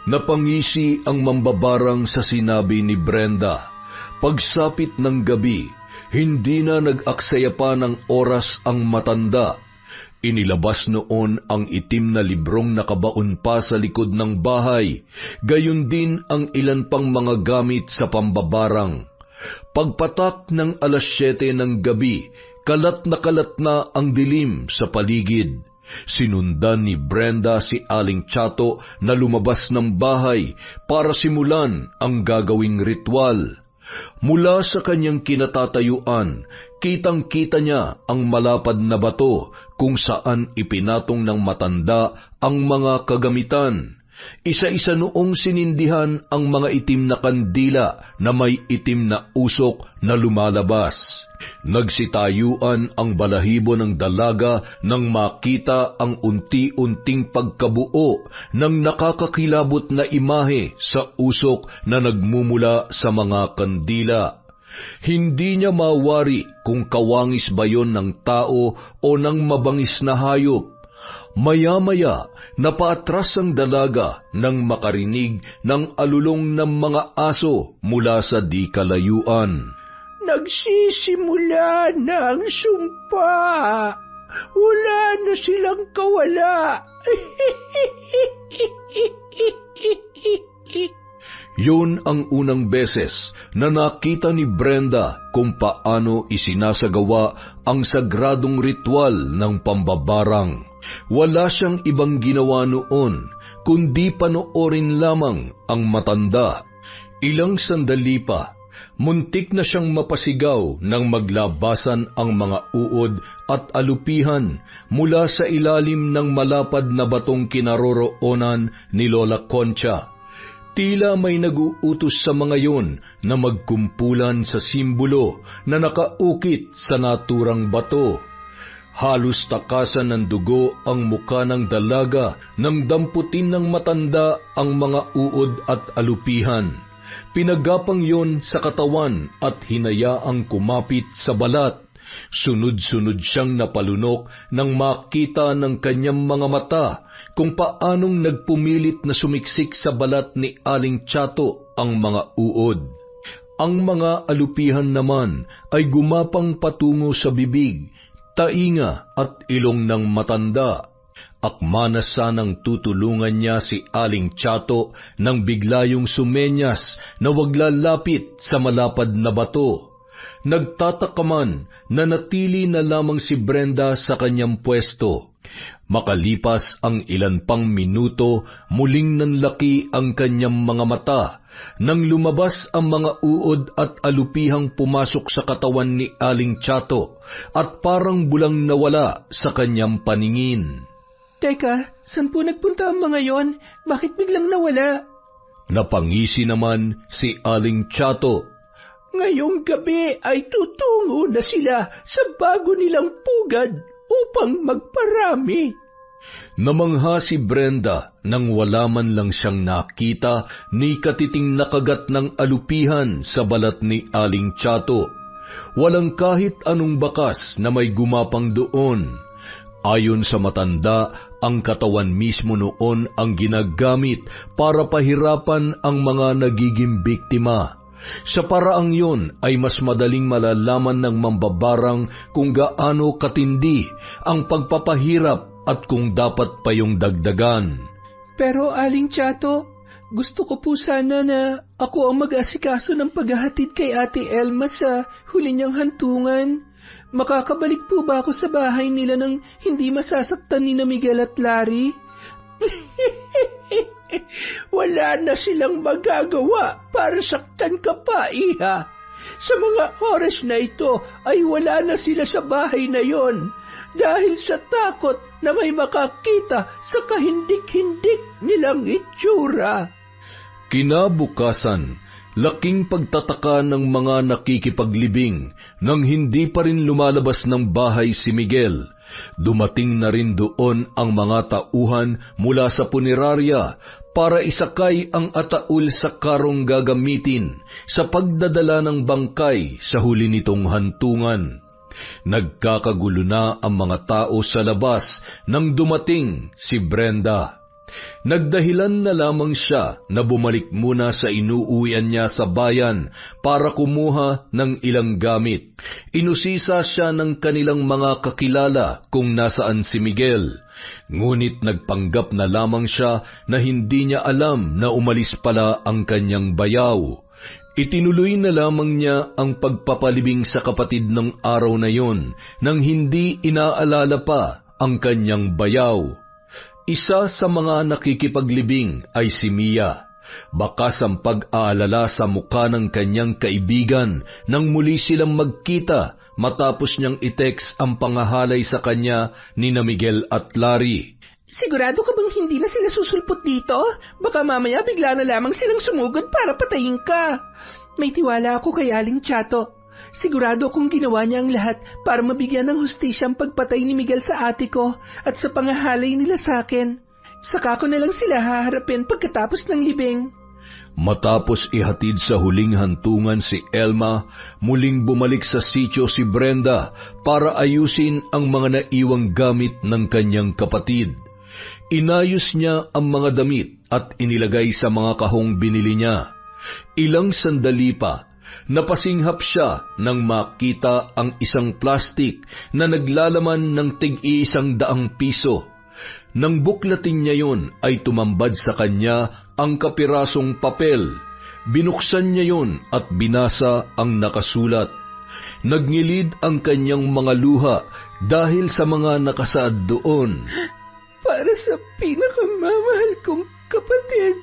Napangisi ang mambabarang sa sinabi ni Brenda. Pagsapit ng gabi, hindi na nag-aksaya pa ng oras ang matanda. Inilabas noon ang itim na librong nakabaon pa sa likod ng bahay, gayon din ang ilan pang mga gamit sa pambabarang. Pagpatak ng 7:00 ng gabi, kalat na ang dilim sa paligid. Sinundan ni Brenda si Aling Chato na lumabas ng bahay para simulan ang gagawing ritual. Mula sa kanyang kinatatayuan, kitang-kita niya ang malapad na bato kung saan ipinatong ng matanda ang mga kagamitan. Isa-isa noong sinindihan ang mga itim na kandila na may itim na usok na lumalabas. Nagsitayuan ang balahibo ng dalaga nang makita ang unti-unting pagkabuo ng nakakakilabot na imahe sa usok na nagmumula sa mga kandila. Hindi niya mawari kung kawangis ba yon ng tao o ng mabangis na hayop. Maya-maya, napaatras ang dalaga nang makarinig ng alulong ng mga aso mula sa di kalayuan. Nagsisimula na ang sumpa. Wala na silang kawala. Yun ang unang beses na nakita ni Brenda kung paano isinasagawa ang sagradong ritual ng pambabarang. Wala siyang ibang ginawa noon, kundi panoorin lamang ang matanda. Ilang sandali pa, muntik na siyang mapasigaw nang maglabasan ang mga uod at alupihan mula sa ilalim ng malapad na batong kinaroroonan ni Lola Concha. Tila may nag-uutos sa mga yon na magkumpulan sa simbolo na nakaukit sa naturang bato. Halos takasan ng dugo ang muka ng dalaga nang damputin ng matanda ang mga uod at alupihan. Pinagapang yon sa katawan at hinayaang kumapit sa balat. Sunod-sunod siyang napalunok nang makita ng kanyang mga mata kung paanong nagpumilit na sumiksik sa balat ni Aling Chato ang mga uod. Ang mga alupihan naman ay gumapang patungo sa bibig, tainga at ilong ng matanda. Akma na sanang tutulungan niya si Aling Chato nang biglayong sumenyas na wag lalapit sa malapad na bato. Nagtataka man na natili na lamang si Brenda sa kanyang pwesto. Makalipas ang ilan pang minuto, muling nanlaki ang kanyang mga mata nang lumabas ang mga uod at alupihang pumasok sa katawan ni Aling Chato at parang bulang nawala sa kanyang paningin. Teka, saan po nagpunta ang mga yon? Bakit biglang nawala? Napangisi naman si Aling Chato. Ngayong gabi ay tutungo na sila sa bago nilang pugad upang magparami. Namangha si Brenda nang wala man lang siyang nakita ni katiting nakagat ng alupihan sa balat ni Aling Chato. Walang kahit anong bakas na may gumapang doon. Ayon sa matanda, ang katawan mismo noon ang ginagamit para pahirapan ang mga nagiging biktima. Sa paraang yon ay mas madaling malalaman ng mambabarang kung gaano katindi ang pagpapahirap at kung dapat pa yung dagdagan. Pero Aling Chato, gusto ko po sana na ako ang mag-asikaso ng paghahatid kay Ate Elma sa huli niyang hantungan. Makakabalik po ba ako sa bahay nila nang hindi masasaktan ni na Miguel at Larry? Wala na silang magagawa para saktan ka pa, iha. Sa mga oras na ito ay wala na sila sa bahay na yon dahil sa takot na may makakita sa kahindik-hindik nilang itsura. Kinabukasan, laking pagtataka ng mga nakikipaglibing nang hindi pa rin lumalabas ng bahay si Miguel. Dumating na rin doon ang mga tauhan mula sa punerarya para isakay ang ataul sa karong gagamitin sa pagdadala ng bangkay sa huli nitong hantungan. Nagkakagulo na ang mga tao sa labas nang dumating si Brenda. Nagdahilan na lamang siya na bumalik muna sa inuuwian niya sa bayan para kumuha ng ilang gamit. Inusisa siya ng kanilang mga kakilala kung nasaan si Miguel. Ngunit nagpanggap na lamang siya na hindi niya alam na umalis pala ang kanyang bayaw. Itinuloy na lamang niya ang pagpapalibing sa kapatid ng araw na yon nang hindi inaalala pa ang kanyang bayaw. Isa sa mga nakikipaglibing ay si Mia. Bakas ang pag-aalala sa mukha ng kanyang kaibigan nang muli silang magkita matapos niyang i-text ang pangahalay sa kanya ni na Miguel at Larry. Sigurado ka bang hindi na sila susulpot dito? Baka mamaya bigla na lamang silang sumugod para patayin ka. May tiwala ako kay Aling Chato. Sigurado kong ginawa niya ang lahat para mabigyan ng hustisya ang pagpatay ni Miguel sa ate ko at sa pangahalay nila sa akin. Saka ko na lang sila haharapin pagkatapos ng libing. Matapos ihatid sa huling hantungan si Elma, muling bumalik sa sitio si Brenda para ayusin ang mga naiwang gamit ng kanyang kapatid. Inayos niya ang mga damit at inilagay sa mga kahong binili niya. Ilang sandali pa, napasinghap siya nang makita ang isang plastik na naglalaman ng tig-100 piso. Nang buklatin niya yon ay tumambad sa kanya ang kapirasong papel. Binuksan niya yon at binasa ang nakasulat. Nagngilid ang kanyang mga luha dahil sa mga nakasaad doon. Para sa pinakamamahal kong kapatid.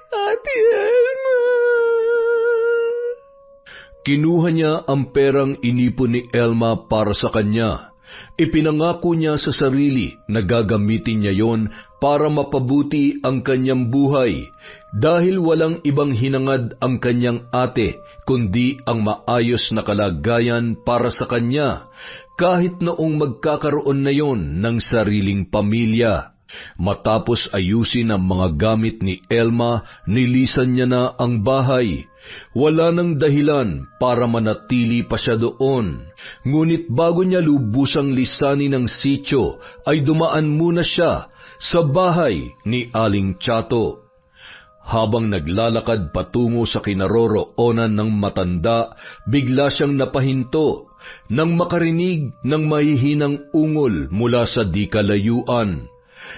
Ate Elma. Kinuha niya ang perang inipon ni Elma para sa kanya. Ipinangako niya sa sarili na gagamitin niya yon para mapabuti ang kanyang buhay dahil walang ibang hinangad ang kanyang ate kundi ang maayos na kalagayan para sa kanya kahit noong magkakaroon na yon ng sariling pamilya. Matapos ayusin ang mga gamit ni Elma, nilisan niya na ang bahay. Wala nang dahilan para manatili pa siya doon. Ngunit bago niya lubusang lisanin ang sitio, ay dumaan muna siya sa bahay ni Aling Chato. Habang naglalakad patungo sa kinaroroonan ng matanda, bigla siyang napahinto nang makarinig ng mahihinang ungol mula sa di kalayuan.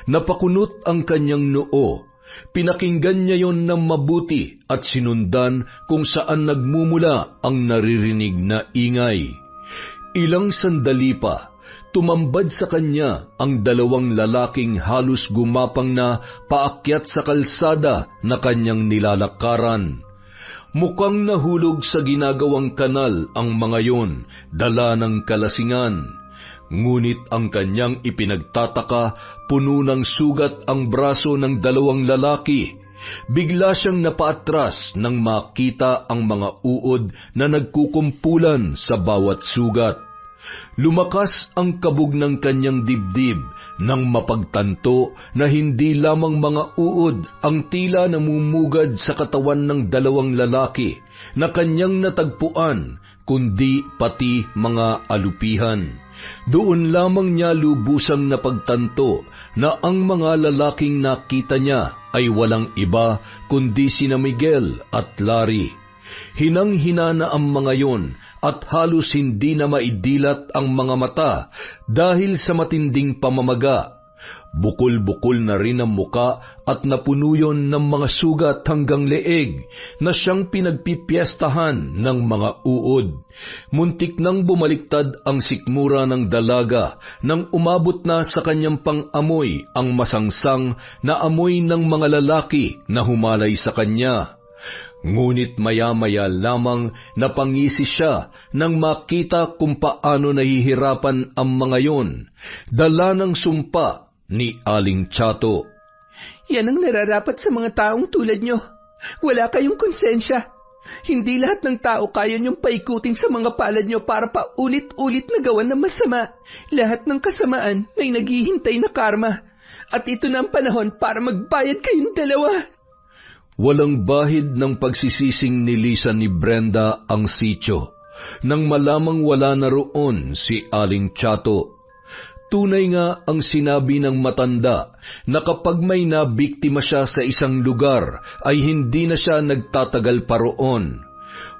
Napakunot ang kanyang noo. Pinakinggan niya yon ng mabuti at sinundan kung saan nagmumula ang naririnig na ingay. Ilang sandali pa, tumambad sa kanya ang 2 lalaking halos gumapang na paakyat sa kalsada na kanyang nilalakaran. Mukhang nahulog sa ginagawang kanal ang mga yon, dala ng kalasingan. Ngunit ang kanyang ipinagtataka, puno ng sugat ang braso ng 2 lalaki. Bigla siyang napaatras nang makita ang mga uod na nagkukumpulan sa bawat sugat. Lumakas ang kabog ng kanyang dibdib nang mapagtanto na hindi lamang mga uod ang tila namumugad sa katawan ng 2 lalaki na kanyang natagpuan, kundi pati mga alupihan. Doon lamang niya lubusang napagtanto na ang mga lalaking nakita niya ay walang iba kundi sina Miguel at Larry. Hinang-hina na ang mga yon at halos hindi na maidilat ang mga mata dahil sa matinding pamamaga. Bukol-bukol na rin ang muka at napuno yon ng mga sugat hanggang leeg na siyang pinagpipiestahan ng mga uod. Muntik nang bumaliktad ang sikmura ng dalaga nang umabot na sa kanyang pang-amoy ang masangsang na amoy ng mga lalaki na humalay sa kanya. Ngunit maya-maya lamang napangisi siya nang makita kung paano nahihirapan ang mga yon, dala ng sumpa ni Aling Chato. Yan ang nararapat sa mga taong tulad nyo. Wala kayong konsensya. Hindi lahat ng tao kaya niyong paikutin sa mga palad nyo para paulit-ulit na gawan ng masama. Lahat ng kasamaan may naghihintay na karma. At ito na ang panahon para magbayad kayong dalawa. Walang bahid ng pagsisising nilisan ni Brenda ang sitio. nang malamang wala na roon si Aling Chato. Tunay nga ang sinabi ng matanda na kapag may nabiktima siya sa isang lugar ay hindi na siya nagtatagal pa roon.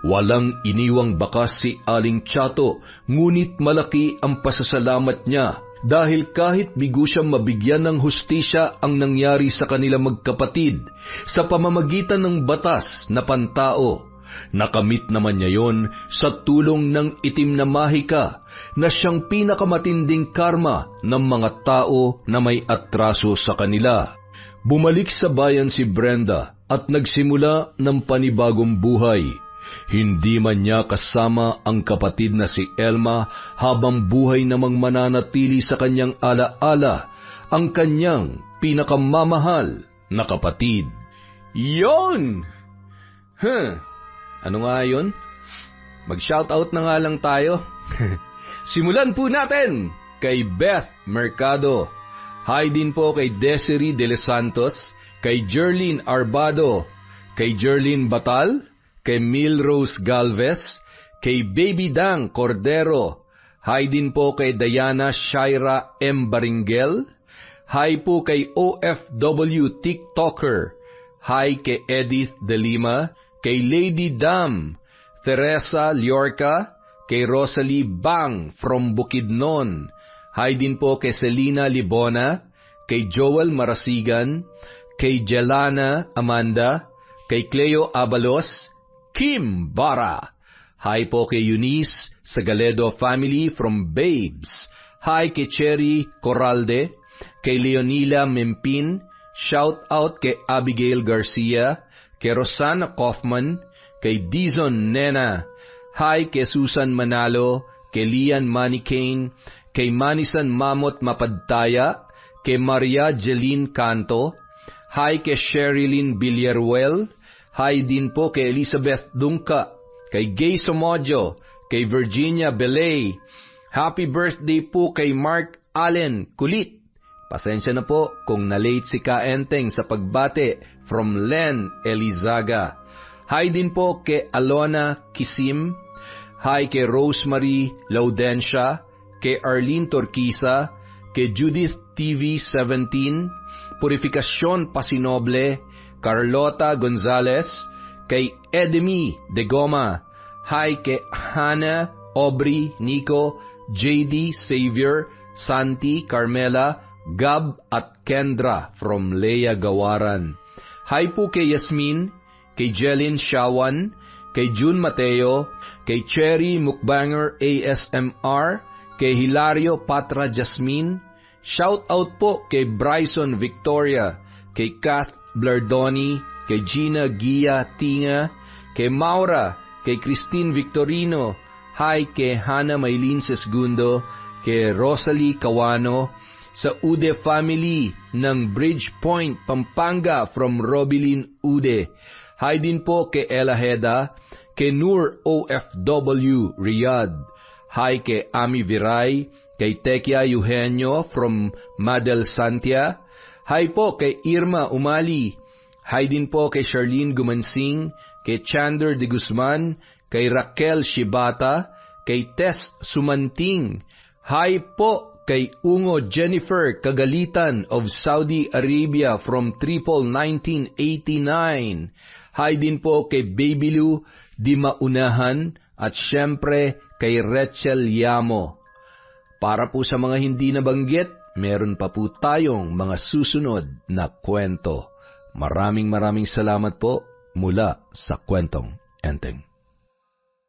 Walang iniwang bakas si Aling Chato, ngunit malaki ang pasasalamat niya dahil kahit bigo siyang mabigyan ng hustisya ang nangyari sa kanila magkapatid sa pamamagitan ng batas na pantao, nakamit naman niya yon sa tulong ng itim na mahika na siyang pinakamatinding karma ng mga tao na may atraso sa kanila. Bumalik sa bayan si Brenda at nagsimula ng panibagong buhay. Hindi man niya kasama ang kapatid na si Elma habang buhay namang mananatili sa kanyang alaala ang kanyang pinakamamahal na kapatid. Yon! Ano nga yun? Mag-shoutout na nga lang tayo. Simulan po natin! Kay Beth Mercado. Hi din po kay Desiree De Los Santos, kay Jerlyn Arbado, kay Jerlyn Batal, kay Milrose Galvez, kay Baby Dang Cordero. Hi din po kay Diana Shaira M. Baringel. Hi po kay OFW TikToker. Hi kay Edith De Lima, kay Lady Dam, Teresa Liorca, kay Rosalie Bang from Bukidnon. Hi din po kay Selena Libona, kay Joel Marasigan, kay Jelana Amanda, kay Cleo Abalos, Kim Bara. Hi po kay Eunice Sagaledo family from Babes. Hi kay Cherry Corralde, kay Leonila Mempin. Shout out kay Abigail Garcia, kay Rosana Kaufman, kay Dizon Nena. Hi kay Susan Manalo, kay Lian Manicane, kay Manisan Mamot Mapadtaya, kay Maria Jeline Canto. Hi kay Sherilyn Villaruel. Hi din po kay Elizabeth Dungka, kay Gay Somodio, kay Virginia Belay. Happy birthday po kay Mark Allen Kulit. Pasensya na po kung na-late si Kaenteng sa pagbate from Len Elizaga. Hi din po kay Alona Kisim. Hi kay Rosemary Laudencia, kay Arlene Torquisa, kay Judith TV 17, Purificacion Pasinoble, Carlota Gonzalez, kay Edemy De Goma. Hi kay Hannah, Aubrey, Nico, JD, Xavier, Santi, Carmela, Gab at Kendra from Leia Gawaran. Hi po kay Yasmin, kay Jelyn Shawan, kay June Mateo, kay Cherry Mukbanger ASMR, kay Hilario Patra Jasmine. Shout out po kay Bryson Victoria, kay Kath Blardoni, kay Gina Gia Tinga, kay Maura, kay Christine Victorino. Hi kay Hannah Maylin Sesgundo, kay Rosalie Cawano, sa Ude family ng Bridgepoint, Pampanga from Robilin Ude. Hi din po kay Ella Heda, kay Nur OFW Riyadh. Hi kay Ami Viray, kay Tekia Eugenio from Madel Santia. Hi po kay Irma Umali. Hi din po kay Charlene Gumansing, kay Chander de Guzman, kay Raquel Shibata, kay Tess Sumanting. Hi po kay Ungo Jennifer Kagalitan of Saudi Arabia from Triple 1989. Hi din po kay Babylu Di Maunahan at syempre kay Rachel Yamo. Para po sa mga hindi nabanggit, meron pa po tayong mga susunod na kwento. Maraming salamat po mula sa Kwentong Enteng.